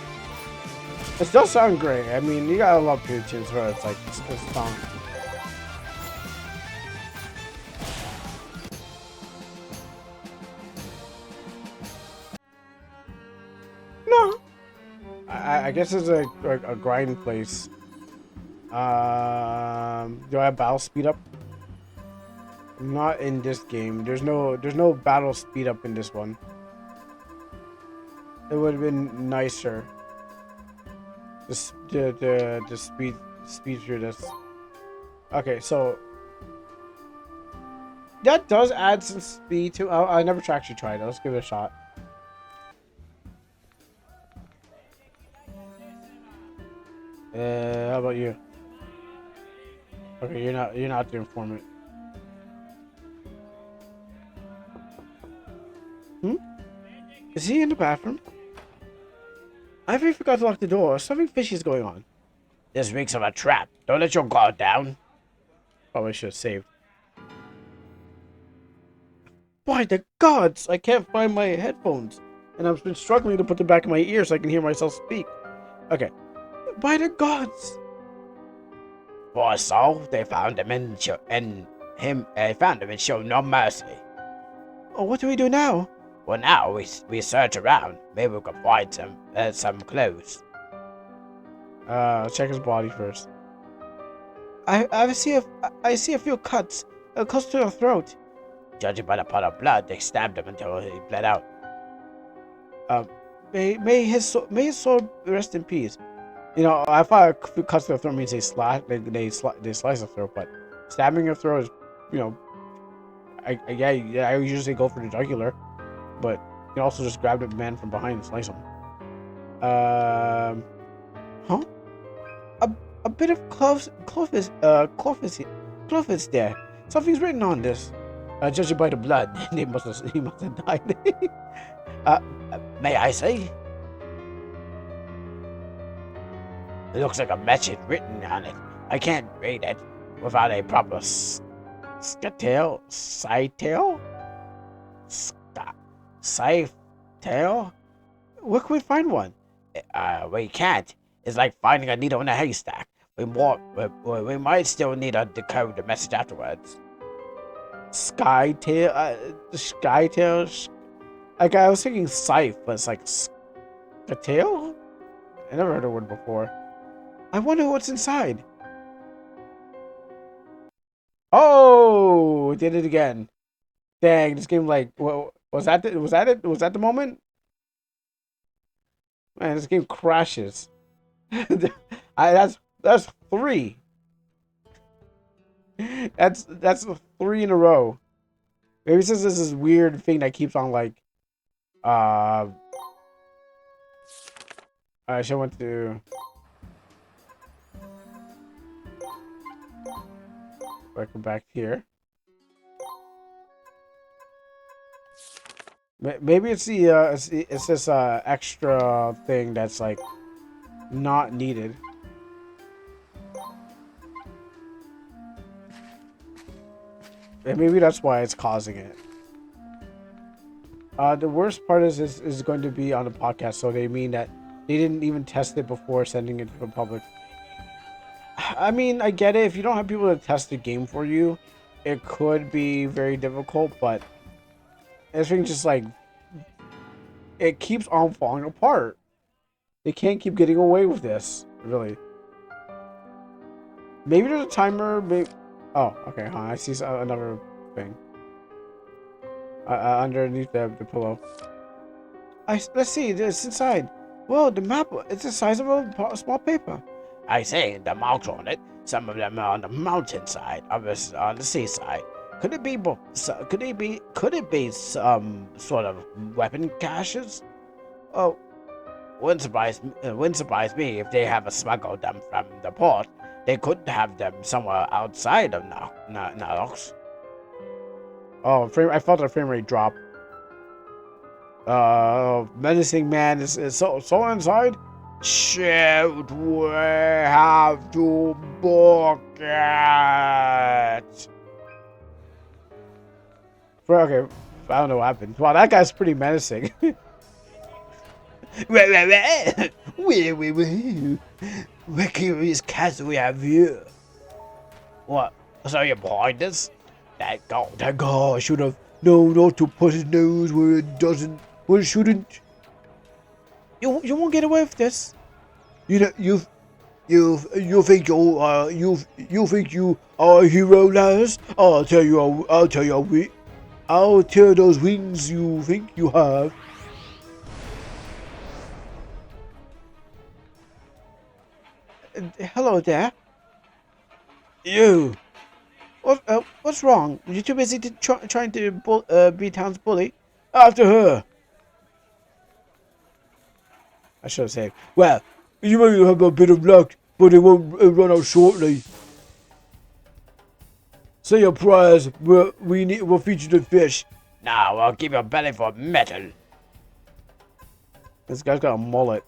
It does sound great. I mean, you gotta love Puritans where it's like, it's song. No. I guess it's a grinding place. Do I have battle speed up? Not in this game. There's no battle speed up in this one. It would have been nicer. To speed through this. Okay, so that does add some speed to. I never actually tried it. Let's give it a shot. How about you? Okay, you're not the informant. Is he in the bathroom? I think forgot to lock the door. Something fishy is going on. This reeks of a trap. Don't let your guard down. Probably should have saved. By the gods! I can't find my headphones. And I've been struggling to put them back in my ears so I can hear myself speak. Okay. By the gods! Poor soul, they found him and showed no mercy. Oh, what do we do now? Well, now we search around. Maybe we can find some clues. Check his body first. I see a few cuts close to the throat. Judging by the pot of blood, they stabbed him until he bled out. May his soul rest in peace. You know, I thought a few cuts to the throat means they slice the throat, but stabbing your throat is, you know, I usually go for the jugular, but you can also just grab the man from behind and slice him. Huh? A bit of cloth is there. Something's written on this. Judging by the blood, he must have died. May I see? It looks like a message written on it. I can't read it without a proper side-tail? Where can we find one? We can't. It's like finding a needle in a haystack. We might still need to decode the message afterwards. Skytail? Like, I was thinking scythe, but it's like a tail? I never heard the word before. I wonder what's inside. Oh, did it again. Dang, this game, like, was that it? Was that the moment? Man, this game crashes. That's 3. That's 3 in a row. Maybe since this is weird thing that keeps on like I should want to go back here. Maybe it's it's this extra thing that's like not needed. And maybe that's why it's causing it. The worst part is going to be on the podcast, so they mean that they didn't even test it before sending it to the public. I mean, I get it. If you don't have people to test the game for you, it could be very difficult, but this thing just like it keeps on falling apart. They can't keep getting away with this, really. Maybe there's a timer. Maybe. Oh, okay. Huh, I see another thing underneath the pillow. Let's see. This inside. Whoa, the map. It's the size of a small paper. I say the marks on it. Some of them are on the mountainside, others on the seaside. Could it be? Could it be some sort of weapon caches? Oh, wouldn't surprise me if they have smuggled them from the port. They could have them somewhere outside of Nox. Oh, I felt a frame rate drop. Menacing man is so inside. Shit, we have to book it. Okay, I don't know what happened. Wow, that guy's pretty menacing. Wait. What curious cats we have here? What? So you're behind us? That guy should have known not to put his nose where it shouldn't. You won't get away with this. You know you think you are a hero, Lars? I'll tear those wings you think you have. Hello there. You. What's wrong? You're too busy trying to be town's bully. After her. I should have said. Well, you may have a bit of luck, but it won't run out shortly. Say your prayers. We'll feed you the fish. Now I'll keep your belly for metal. This guy's got a mullet.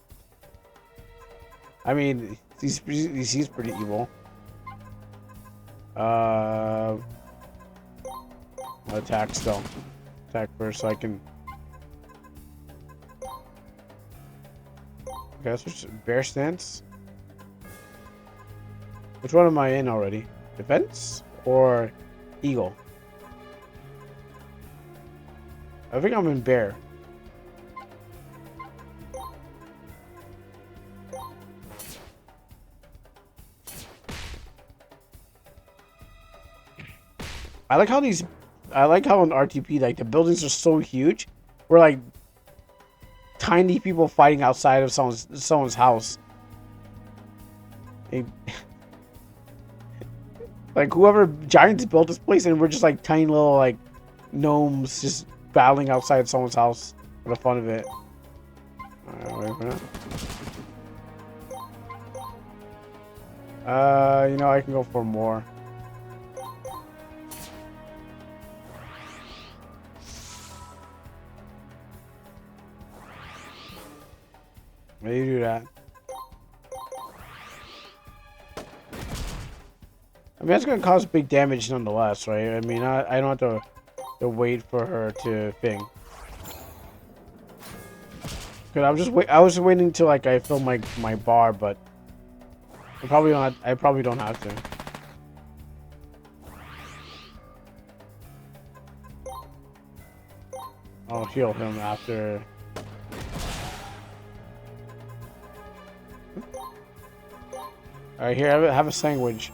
I mean, he's pretty evil. Attack still. Attack first so I can. Okay, let's switch to bear stance. Which one am I in already? Defense or eagle? I think I'm in bear. I like how in RTP like the buildings are so huge. We're like tiny people fighting outside of someone's house. Like whoever giants built this place, and we're just like tiny little like gnomes just battling outside someone's house for the fun of it. Wait for that. You know, I can go for more. Maybe you do that. I mean, that's gonna cause big damage nonetheless, right? I mean, I don't have to wait for her to thing. Cause I was waiting until like I fill my bar, but I probably don't have to. I'll heal him after. Alright, here, have a sandwich.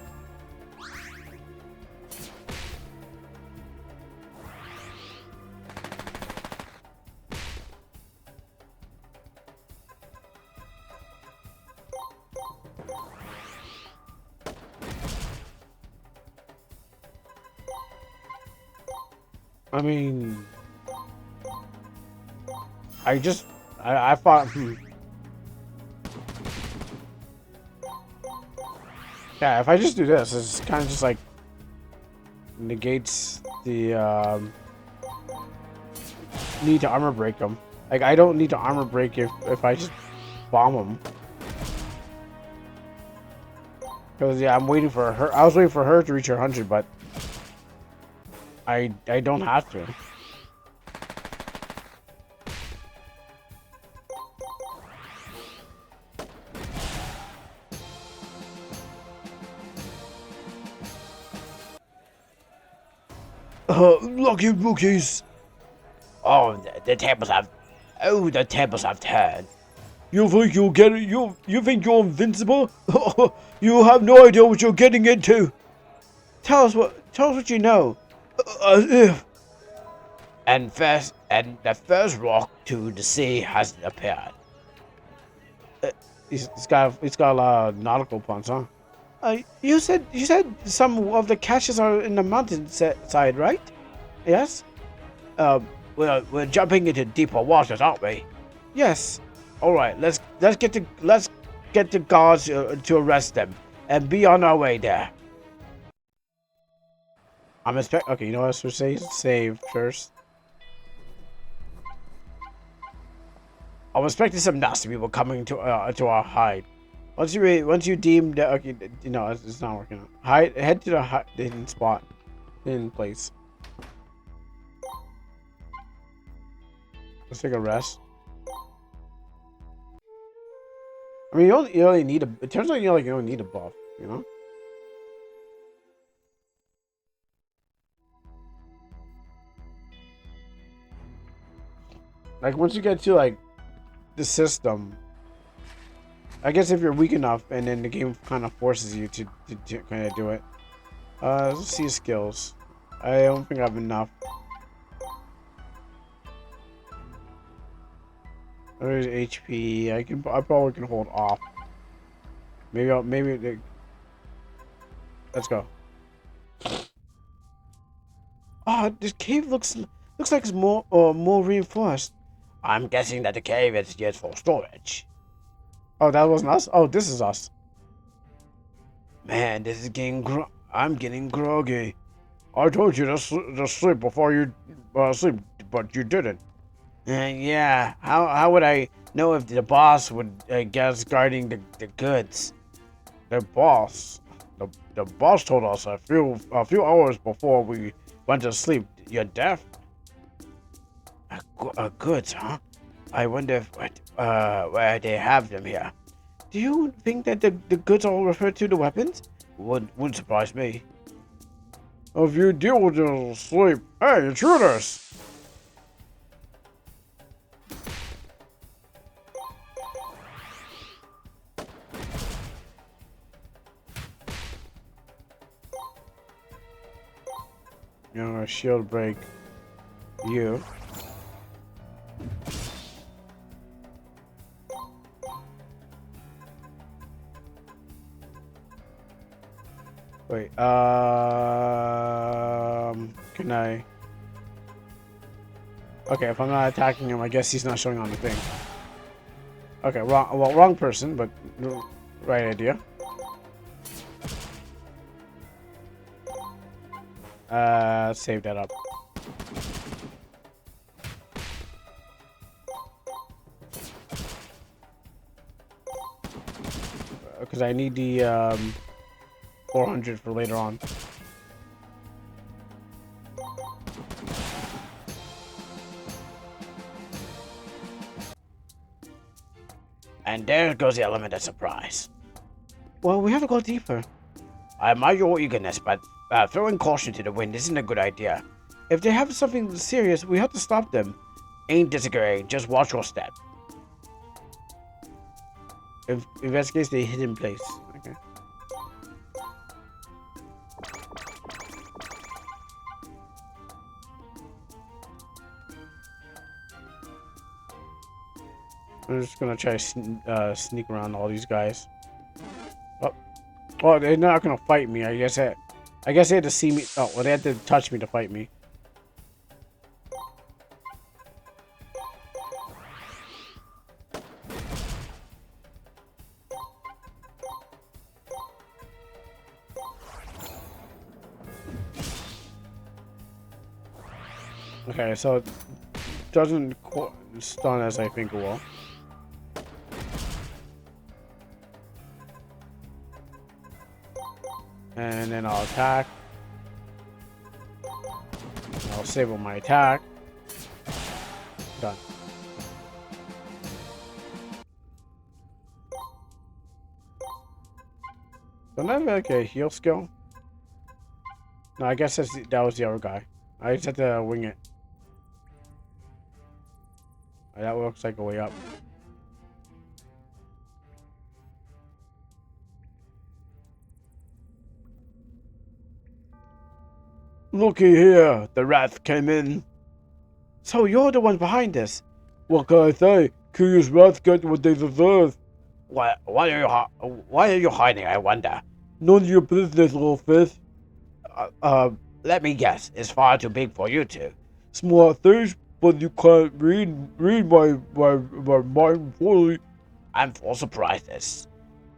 I mean, I thought, yeah, if I just do this, it's kind of just like negates the need to armor break them. Like, I don't need to armor break if I just bomb them. Because, yeah, I'm waiting for her. I was waiting for her to reach her 100, but I don't have to. Lucky rookies. Oh, the tables have. Oh, the tables have turned. You think you'll get it? You think you're invincible? You have no idea what you're getting into. Tell us what you know. If. And the first rock to the sea has appeared. He's got a lot of nautical puns, huh? You said some of the caches are in the mountain side, right? Yes. We're jumping into deeper waters, aren't we? Yes. All right, let's get the guards to arrest them and be on our way there. Okay, you know what I should say? Save first. I'm expecting some nasty people coming to our hide. Once you deem that, okay, you know it's not working out. Head to the hidden spot, hidden place. Let's take a rest. I mean, you only need a. It turns out you don't need a buff, you know. Like once you get to like the system, I guess if you're weak enough, and then the game kind of forces you to kind of do it. Let's see skills. I don't think I have enough. There's HP. I probably can hold off. Maybe. Let's go. Oh, this cave looks like it's more reinforced. I'm guessing that the cave is used for storage. Oh, that wasn't us? Oh, this is us. Man, this is I'm getting groggy. I told you to sleep before you sleep, but you didn't. Yeah. How would I know if the boss would guess guarding the goods? The boss told us a few hours before we went to sleep. You're deaf. Goods, huh? I wonder where they have them here. Do you think that the goods all refer to the weapons? Wouldn't surprise me. If you deal with your sleep, hey, intruders! You know, shield break you. Wait, can I? Okay, if I'm not attacking him, I guess he's not showing on the thing. Okay, wrong person, but right idea. Save that up. Because I need the 400 for later on. And there goes the element of surprise. Well, we have to go deeper. I admire your eagerness, but throwing caution to the wind isn't a good idea. If they have something serious, we have to stop them. Ain't disagreeing, just watch your step. Investigate the hidden place. Okay. I'm just gonna try to sneak around all these guys. Oh, they're not gonna fight me. I guess they had to see me. Oh, well, they had to touch me to fight me. Okay, so it doesn't stun as I think it will. And then I'll attack. I'll save on my attack. Done. Don't I have like a heal skill? No, I guess that was the other guy. I just have to wing it. That looks like a way up. Looky here, the rats came in. So you're the one behind this. What can I say? Curious rats get what they deserve. Why are you hiding, I wonder? None of your business, little fish. Let me guess. It's far too big for you two. Smart fish, but you can't read my mind fully. I'm full surprises.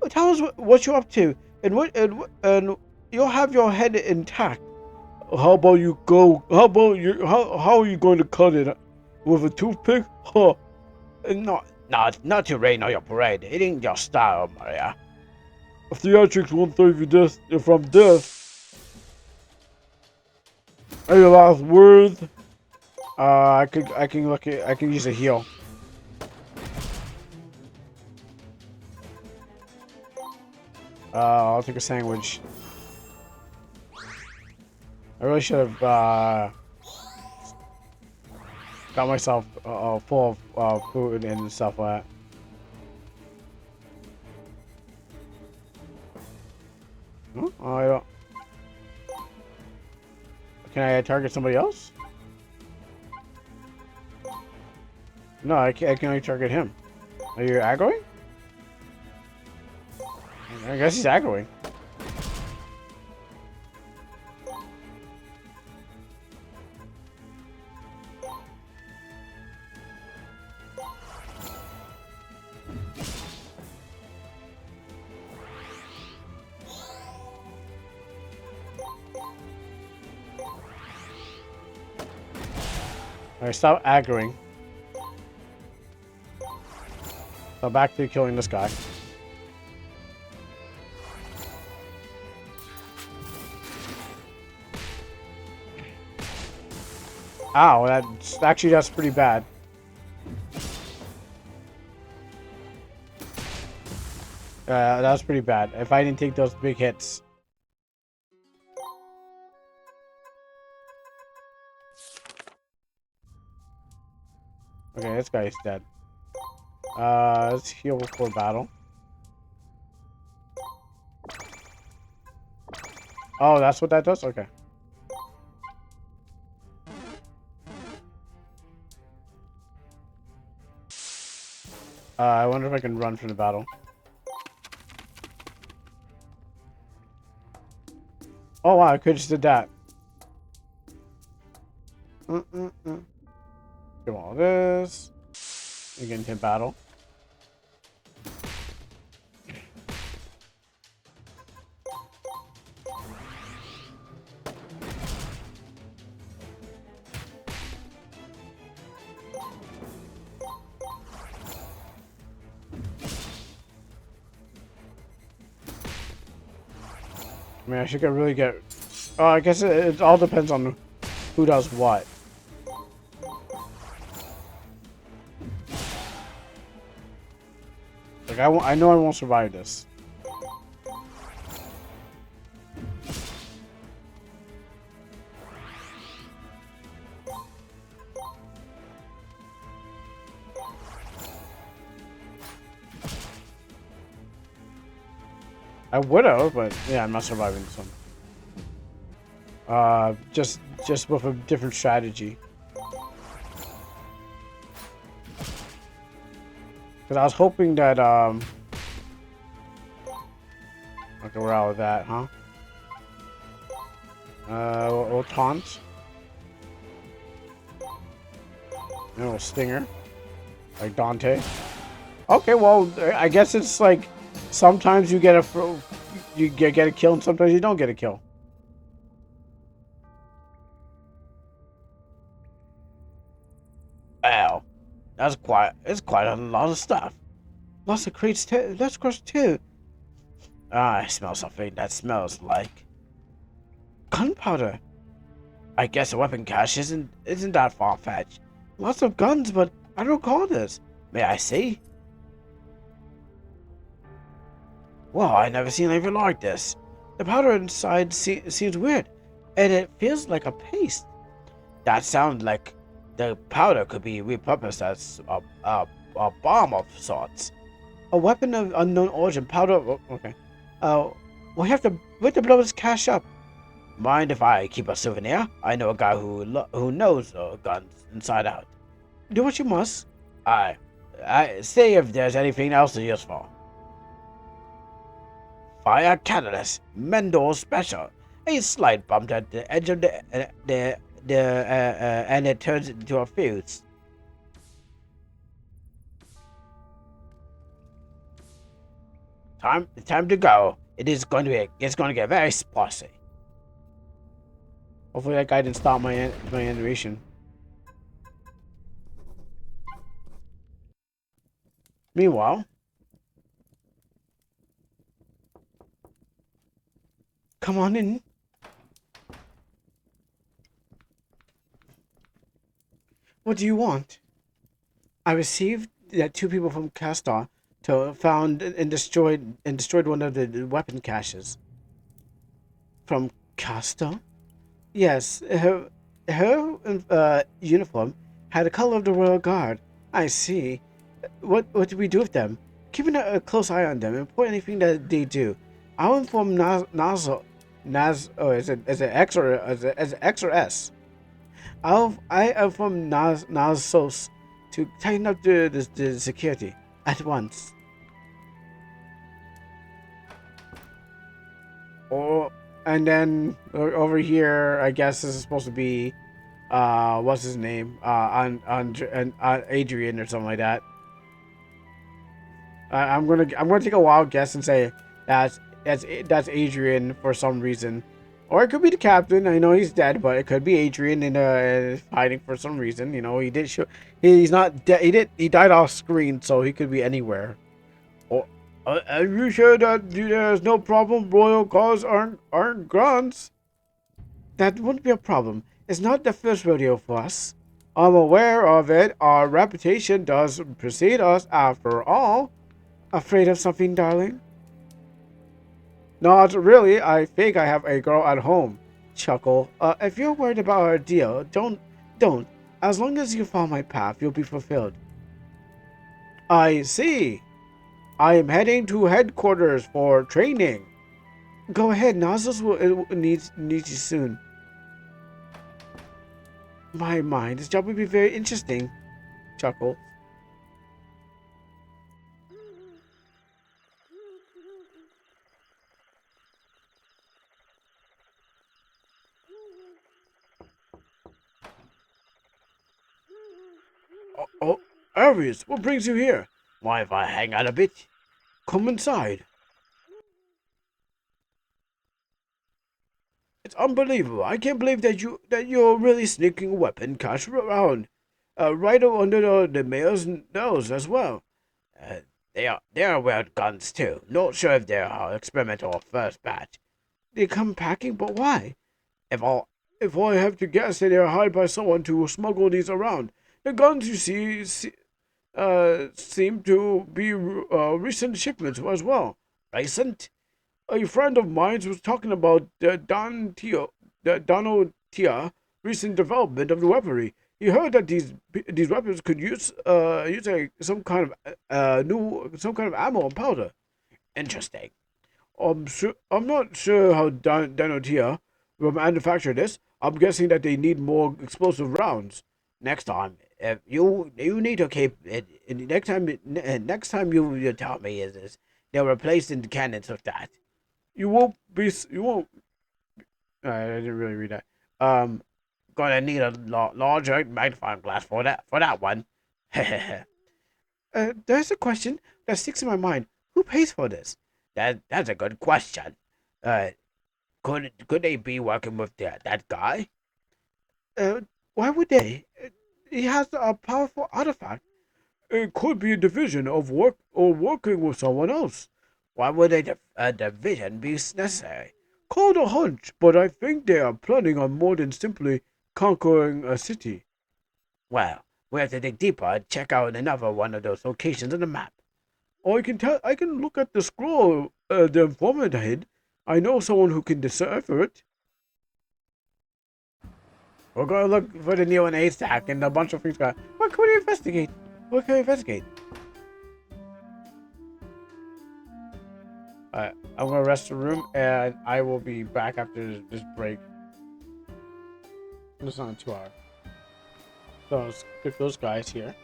Tell us what you're up to, and you'll have your head intact. How about you go? How about you? How are you going to cut it? With a toothpick? Huh? Not to rain on your parade. It ain't your style, Maria. Theatrics won't save you from this. Any last words? I can use a heal. I'll take a sandwich. I really should have got myself full of food and stuff like that. I don't. Can I target somebody else? No, I can only target him. Are you aggroing? I guess he's aggroing. Alright, stop aggroing. So back to killing this guy. Ow, that's pretty bad. That was pretty bad. If I didn't take those big hits. Okay, this guy's dead. Let's heal before battle. Oh, that's what that does? Okay. I wonder if I can run from the battle. Oh wow, I could just did that. Do all this. We get into battle. I mean, I should really get... Oh, I guess it all depends on who does what. Like, I know I won't survive this. I would have, but yeah, I'm not surviving this one. Just with a different strategy. Because I was hoping that, okay, we're out of that, huh? We'll taunt. And we'll stinger. Like Dante. Okay, well, I guess it's like, sometimes you get a kill and sometimes you don't get a kill. Wow. It's quite a lot of stuff. Lots of crates too. Let's crush too. I smell something that smells like Gunpowder. I guess a weapon cache isn't that far-fetched. Lots of guns, but I don't recall this. May I see? Well, I never seen anything like this. The powder inside seems weird, and it feels like a paste. That sounds like the powder could be repurposed as a bomb of sorts. A weapon of unknown origin. Powder. Okay. Uh, we have to blow this cache up. Mind if I keep a souvenir? I know a guy who knows guns inside out. Do what you must. I see if there's anything else useful. Fire catalyst, Mendel special. A slight bump at the edge of and it turns into a fuse. Time to go. It's going to get very spicy. Hopefully that guy didn't stop my animation. Meanwhile, come on in. What do you want? I received that two people from Castor found and destroyed one of the weapon caches. From Castor? Yes, her uniform had the color of the Royal Guard. I see. What do we do with them? Keeping a close eye on them and report anything that they do. I'll inform is it X or is it X or S? I inform Nazos to tighten up the security at once. And then over here, I guess this is supposed to be, what's his name? On Adrian or something like that. I'm gonna take a wild guess and say that's Adrian for some reason, or it could be the captain. I know he's dead, but it could be Adrian in hiding for some reason. You know, he did show he's not dead. He died off screen, so he could be anywhere. Are you sure that there's no problem? Royal cars aren't grunts. That wouldn't be a problem. It's not the first rodeo for us. I'm aware of it. Our reputation does precede us, after all. Afraid of something, darling? Not really. I think I have a girl at home. Chuckle. If you're worried about our deal, don't. As long as you follow my path, you'll be fulfilled. I see. I am heading to headquarters for training. Go ahead, Nozzles will needs you soon. My, this job will be very interesting. Chuckle. Oh, Aries, what brings you here? Mind if I hang out a bit? Come inside. It's unbelievable. I can't believe that you're really sneaking a weapon cache around, right under the mayor's nose as well. They are weird guns too. Not sure if they're experimental or first batch. They come packing, but why? If I have to guess, they are hired by someone to smuggle these around. The guns you see seem to be recent shipments as well. Recent? A friend of mine was talking about the Donald Tia recent development of the weaponry. He heard that these weapons could use some kind of ammo and powder. Interesting. I'm not sure how Donald Tia will manufacture this. I'm guessing that they need more explosive rounds. Next time, if you need to keep it. Next time you tell me is this, they're replacing the cannons with that. You won't. I didn't really read that. Gonna need a larger magnifying glass for that one. There's a question that sticks in my mind. Who pays for this? That's a good question. Could they be working with that guy? Why would they? He has a powerful artifact. It could be a division of working with someone else. Why would a division be necessary? Called a hunch, but I think they are planning on more than simply conquering a city. Well, we have to dig deeper and check out another one of those locations on the map. I can look at the scroll the informant hid. I know someone who can decipher it. We're gonna look for the Neo and A stack and a bunch of things. What can we investigate? What can we investigate? Alright, I'm gonna rest the room and I will be back after this break. It's on 2 hours. So let's click those guys here.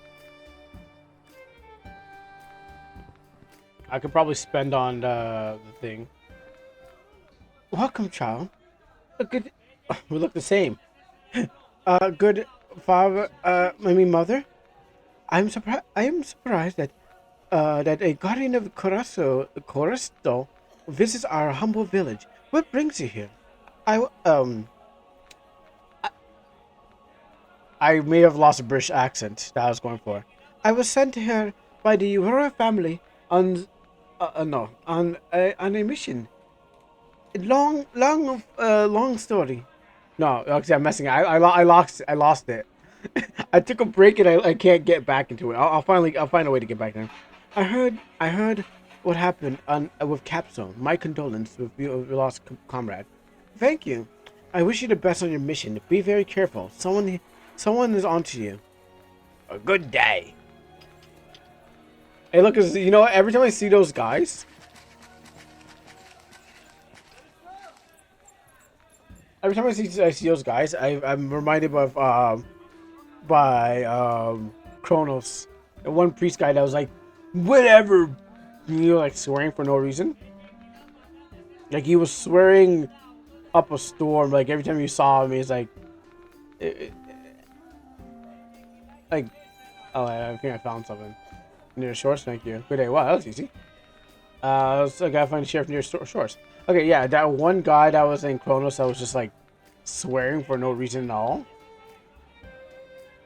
I could probably spend on the thing. Welcome, child. Good. We look the same. Good father. Mother. I'm surprised. I am surprised that that a guardian of Coristo visits our humble village. What brings you here? I I may have lost a British accent that I was going for. I was sent here by the royal family on on a mission. Long story. No, actually, I'm messing. I lost it. I took a break and I can't get back into it. I'll find a way to get back there. I heard what happened on with Capstone. My condolences with your lost comrade. Thank you. I wish you the best on your mission. Be very careful. Someone is onto you. A good day. Hey, look, you know what? Every time I see those guys, I see those guys, I'm reminded of by Kronos, the one priest guy that was like, whatever, like swearing for no reason. Like he was swearing up a storm. Like every time you saw him, he's like, like, oh, I think I found something near the shores. Thank you. Good day. Wow, that was easy. So I gotta find the sheriff near shores. Okay, yeah, that one guy that was in Kronos that was just like swearing for no reason at all.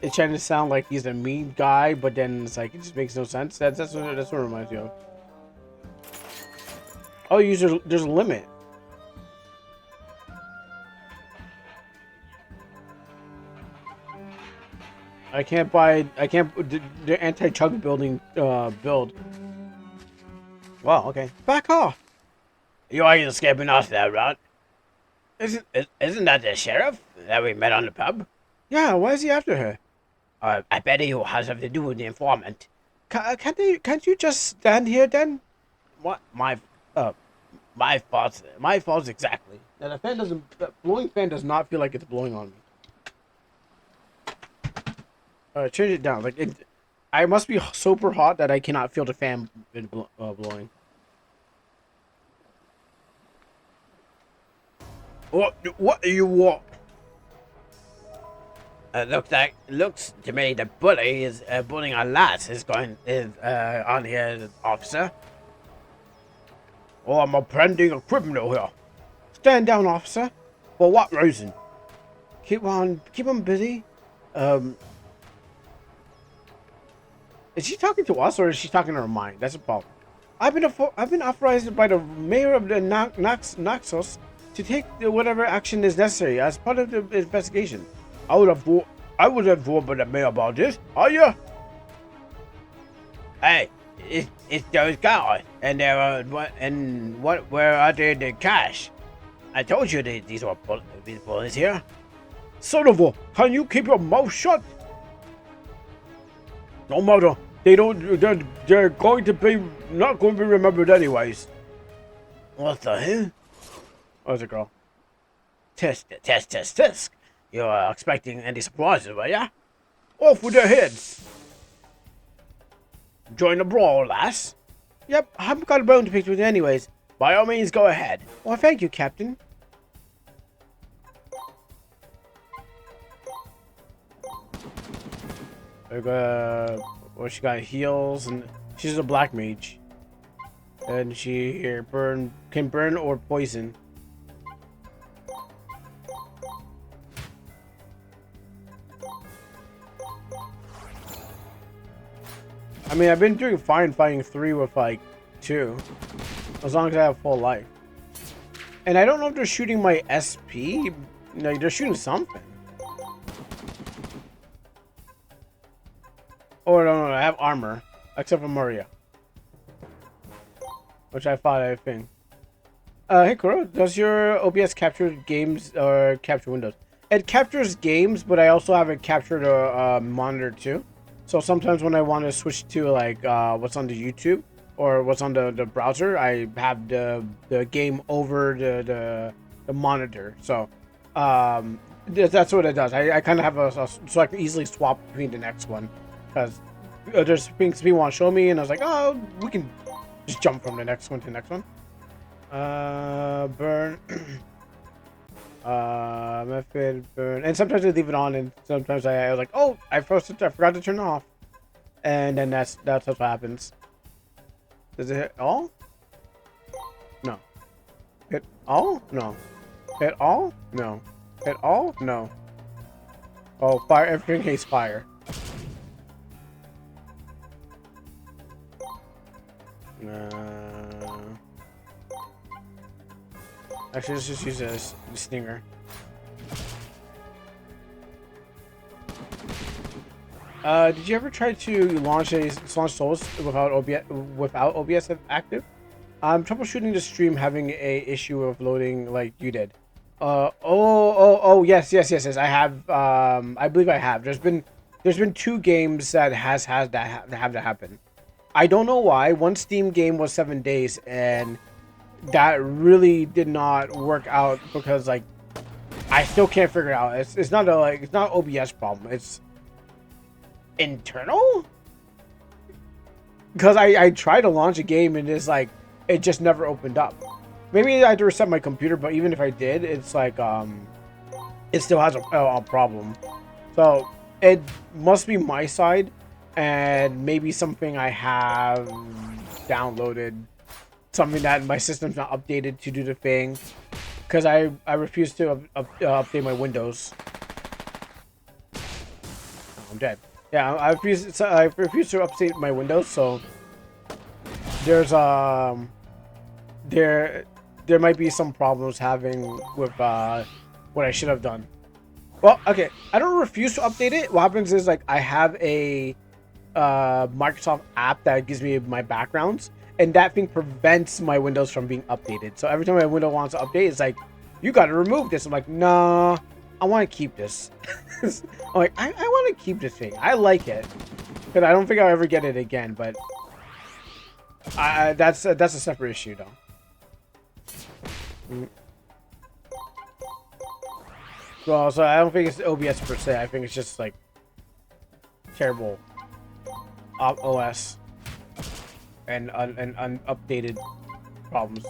It's trying to sound like he's a mean guy, but then it's like it just makes no sense. That's what it reminds me of. Oh, there's a limit. I can't the anti-chug building build. Wow, okay. Back off. You ain't escaping us there, right? Isn't that the sheriff that we met on the pub? Yeah, why is he after her? I bet he has something to do with the informant. Can't you just stand here then? What? My fault exactly. Now the blowing fan does not feel like it's blowing on me. Change it down. I must be super hot that I cannot feel the fan blowing. What do you want? Looks to me the bully is bullying our lads is on here, officer. Oh, I'm apprehending a criminal here. Stand down, officer. For what reason? Keep on busy. Is she talking to us or is she talking to her mind? That's a problem. I've been authorized by the mayor of the Naxos to take whatever action is necessary as part of the investigation. I would have voted by the mayor about this. Are you? Hey, it's those guys, and where are the cash? I told you these bullies here. Son of a! Can you keep your mouth shut? No matter. They're going to be not going to be remembered anyways. What the hell? Oh, it's a girl. Tisk. You're expecting any surprises, were ya? Off with their heads. Join the brawl, lass. Yep, I haven't got a bone to pick with you anyways. By all means, go ahead. Well, thank you, Captain. She got heals, and she's a black mage. And she here can burn or poison. I mean, I've been doing fine fighting 3 with like 2, as long as I have full life. And I don't know if they're shooting my SP. No, they're shooting something. Oh no, I have armor, except for Maria, which I thought I think. Hey Kuro, does your OBS capture games or capture windows? it captures games, but I also have it captured a monitor too. So sometimes when I want to switch to like what's on the YouTube or what's on the browser, I have the game over the monitor. So that's what it does. I kind of have so I can easily swap between the next one because there's things people want to show me, and I was like, oh, we can just jump from the next one to the next one. Burn. Method burn, and sometimes I leave it on, and sometimes I was like, oh, I forgot to turn it off, and then that's what happens. Does it hit all? No. Hit all? No. Hit all? No. Hit all? No. Oh, fire! Everything hates fire. Actually, let's just use a stinger. Did you ever try to launch Souls without OBS active? I'm troubleshooting the stream, having a issue of loading like you did. Yes. I have. I believe I have. There's been 2 games that have that happen. I don't know why. One Steam game was 7 days, and that really did not work out because like I still can't figure it out. It's not it's not OBS problem. It's internal. Because I tried to launch a game and it's like it just never opened up. Maybe I had to reset my computer, but even if I did, it's like it still has a problem. So it must be my side, and maybe something I have downloaded, something that my system's not updated to do the thing, because I refuse to update my Windows. Oh, I'm dead. Yeah, I refuse to update my Windows. So there's there might be some problems having with what I should have done. Well, okay, I don't refuse to update it. What happens is like I have a Microsoft app that gives me my backgrounds, and that thing prevents my Windows from being updated. So every time my window wants to update, it's like, you got to remove this. I'm like, nah, I want to keep this. I'm like, I want to keep this thing. I like it, but I don't think I'll ever get it again. But that's a separate issue, though. Well, so I don't think it's OBS per se. I think it's just like terrible OS and unupdated problems.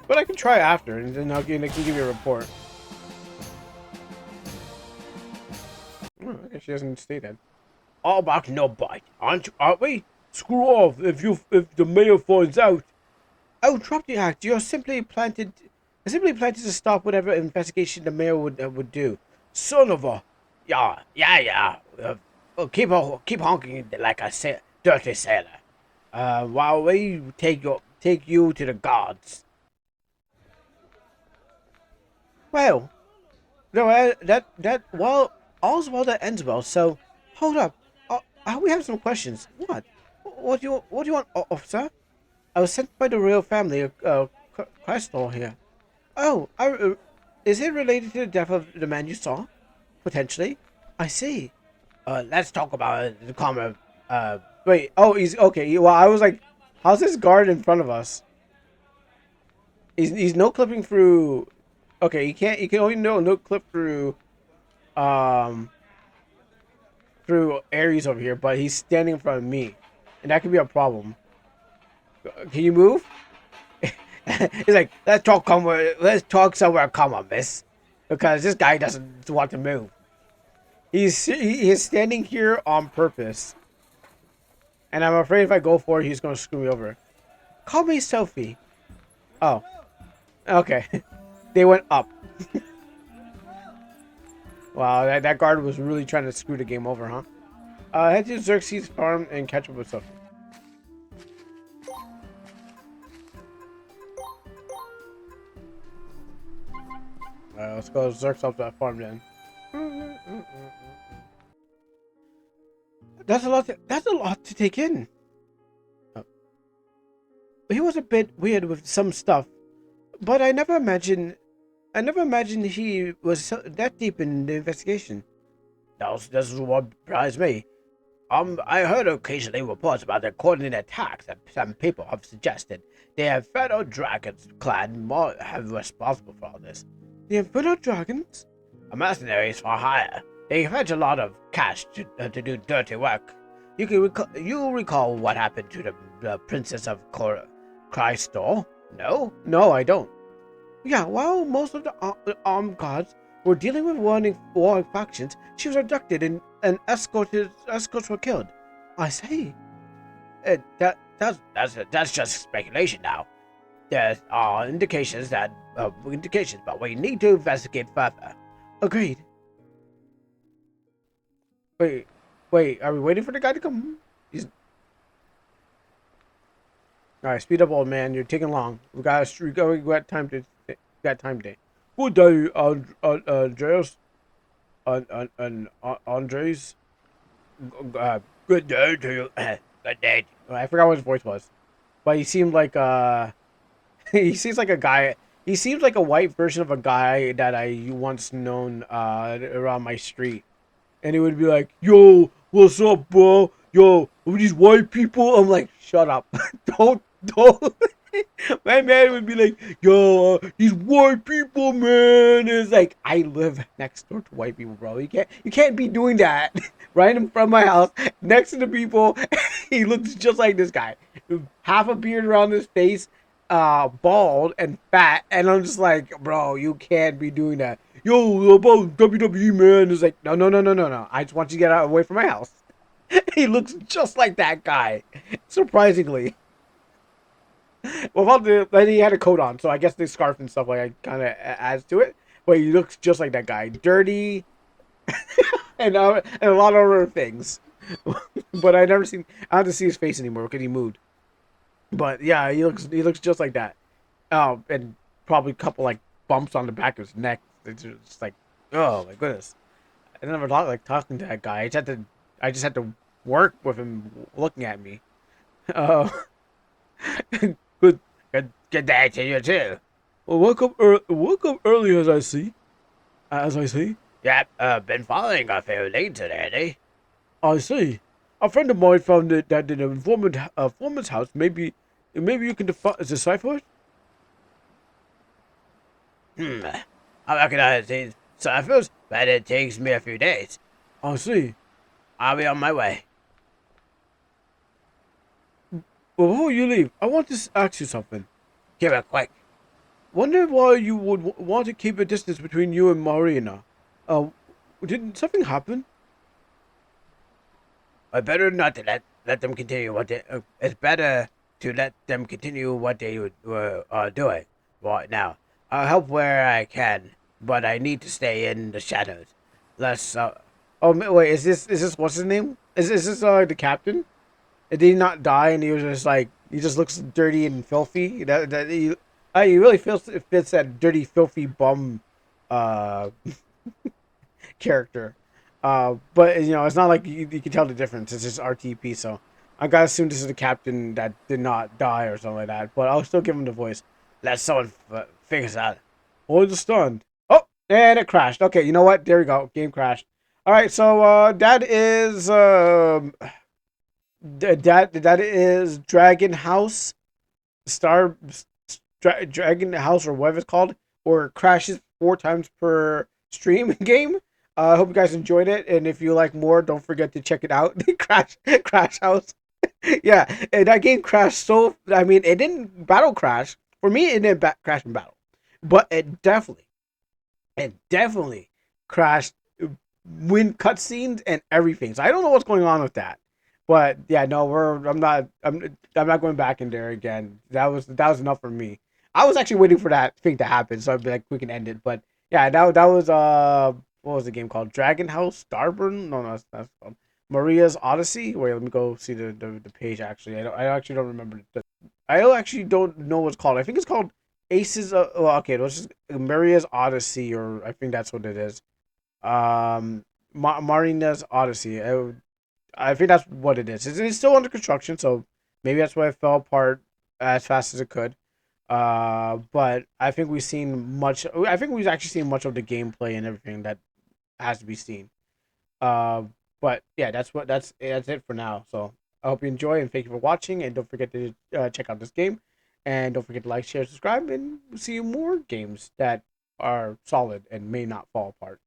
But I can try after, and then I can give you a report. Oh, okay, she doesn't stay dead. All back, no bite, aren't we? Screw off if the mayor finds out. Oh, drop the act. You're simply planted to stop whatever investigation the mayor would do. Son of a... Yeah. Keep honking like a dirty sailor. While we take you to the gods. Well, no, well, all's well that ends well. So, hold up. We have some questions. What? What do you want, officer? I was sent by the royal family, Crystal here. Oh, is it related to the death of the man you saw? Potentially. I see. Let's talk about the common. Wait. Oh, he's okay. Well, I was like, how's this guard in front of us? He's no clipping through. Okay, he can't. He can only no clip through. Through Aries over here, but he's standing in front of me, and that could be a problem. Can you move? He's like, let's talk somewhere calmer, miss, because this guy doesn't want to move. He is standing here on purpose, and I'm afraid if I go for it, he's going to screw me over. Call me Sophie. Oh, okay. They went up. Wow, that guard was really trying to screw the game over, huh? Head to Xerxes' farm and catch up with Sophie. Let's go Xerxes up that farm then. That's a lot to take in. Oh. He was a bit weird with some stuff, But I never imagined he was that deep in the investigation. This is what surprised me. I heard occasionally reports about the coordinated attacks that some people have suggested the Federal Dragons clan more have responsible for all this. The Inferno Dragons? Mercenaries for hire. They fetch a lot of cash to do dirty work. You recall what happened to the Princess of Crystal? No? No, I don't. Yeah, while most of the armed guards were dealing with warring factions, she was abducted and escorts were killed. I say. That's just speculation now. There are indications, but we need to investigate further. Agreed. Wait, are we waiting for the guy to come? Alright, speed up, old man. You're taking long. We got time to. Got time today. Good day, Andreas. Andres. Good day to you. Good day. I forgot what his voice was, but he seemed like he seems like a guy. He seems like a white version of a guy that I once known around my street, and he would be like, "Yo, what's up, bro? Yo, are these white people?" I'm like, "Shut up! don't." My man would be like, "Yo, these white people, man." It's like I live next door to white people, bro. You can't be doing that right in front of my house, next to the people. He looks just like this guy, half a beard around his face, bald and fat, and I'm just like, bro, you can't be doing that. Yo, about WWE, man. It's like, no. I just want you to get away from my house. He looks just like that guy, surprisingly. Well, then he had a coat on, so I guess the scarf and stuff like that kind of adds to it. But he looks just like that guy, dirty, and a lot of other things. But I never seen. I don't have to see his face anymore because he moved. But yeah, he looks just like that. And probably a couple like bumps on the back of his neck. It's just like, oh my goodness. I never thought like talking to that guy. I just had to work with him looking at me. Uh, good. Good day to you too. Well, woke up early as I see. As I see. Yep, been following a few leads lately. I see. A friend of mine found that in a informant's house. Maybe you can decipher it. I recognize these ciphers, but it takes me a few days. I see. I'll be on my way. Well, before you leave, I want to ask you something. Keep it quick. Wonder why you would want to keep a distance between you and Marina. Did something happen? I better not to let them continue what they. It's better to let them continue what they were doing right now. I'll help where I can, but I need to stay in the shadows. Less. Oh wait, is this what's his name? Is this the captain? Did he not die and he was just like he just looks dirty and filthy? He really fits that dirty, filthy bum uh character. But it's not like you can tell the difference. It's just RTP. So I gotta assume this is the captain that did not die or something like that. But I'll still give him the voice. Let someone figure it out. Oh, it's stunned. Oh, and it crashed. Okay, you know what? There we go. Game crashed. All right, so that is that is Dragon House, Dragon House or whatever it's called, or it crashes 4 times per stream game. I hope you guys enjoyed it, and if you like more, don't forget to check it out. Crash House. Yeah, and that game crashed so. I mean, it didn't battle crash for me. It didn't crash in battle, but it definitely crashed when cutscenes and everything. So I don't know what's going on with that. But yeah, no, I'm not going back in there again. That was enough for me. I was actually waiting for that thing to happen, so I'd be like, we can end it. But yeah, that was what was the game called? Dragon House Starburn? No, that's called Maria's Odyssey. Wait, let me go see the page. Actually, I actually don't remember. I actually don't know what's called. I think it's called Aces. Well, okay, it was just Maria's Odyssey, or I think that's what it is. Marinas Odyssey. I think that's what it is. It's still under construction, so maybe that's why it fell apart as fast as it could. But I think we've seen much. I think we've actually seen much of the gameplay and everything that has to be seen. Uh, but yeah, that's it for now. So I hope you enjoy and thank you for watching. And don't forget to check out this game. And don't forget to like, share, subscribe, and see more games that are solid and may not fall apart.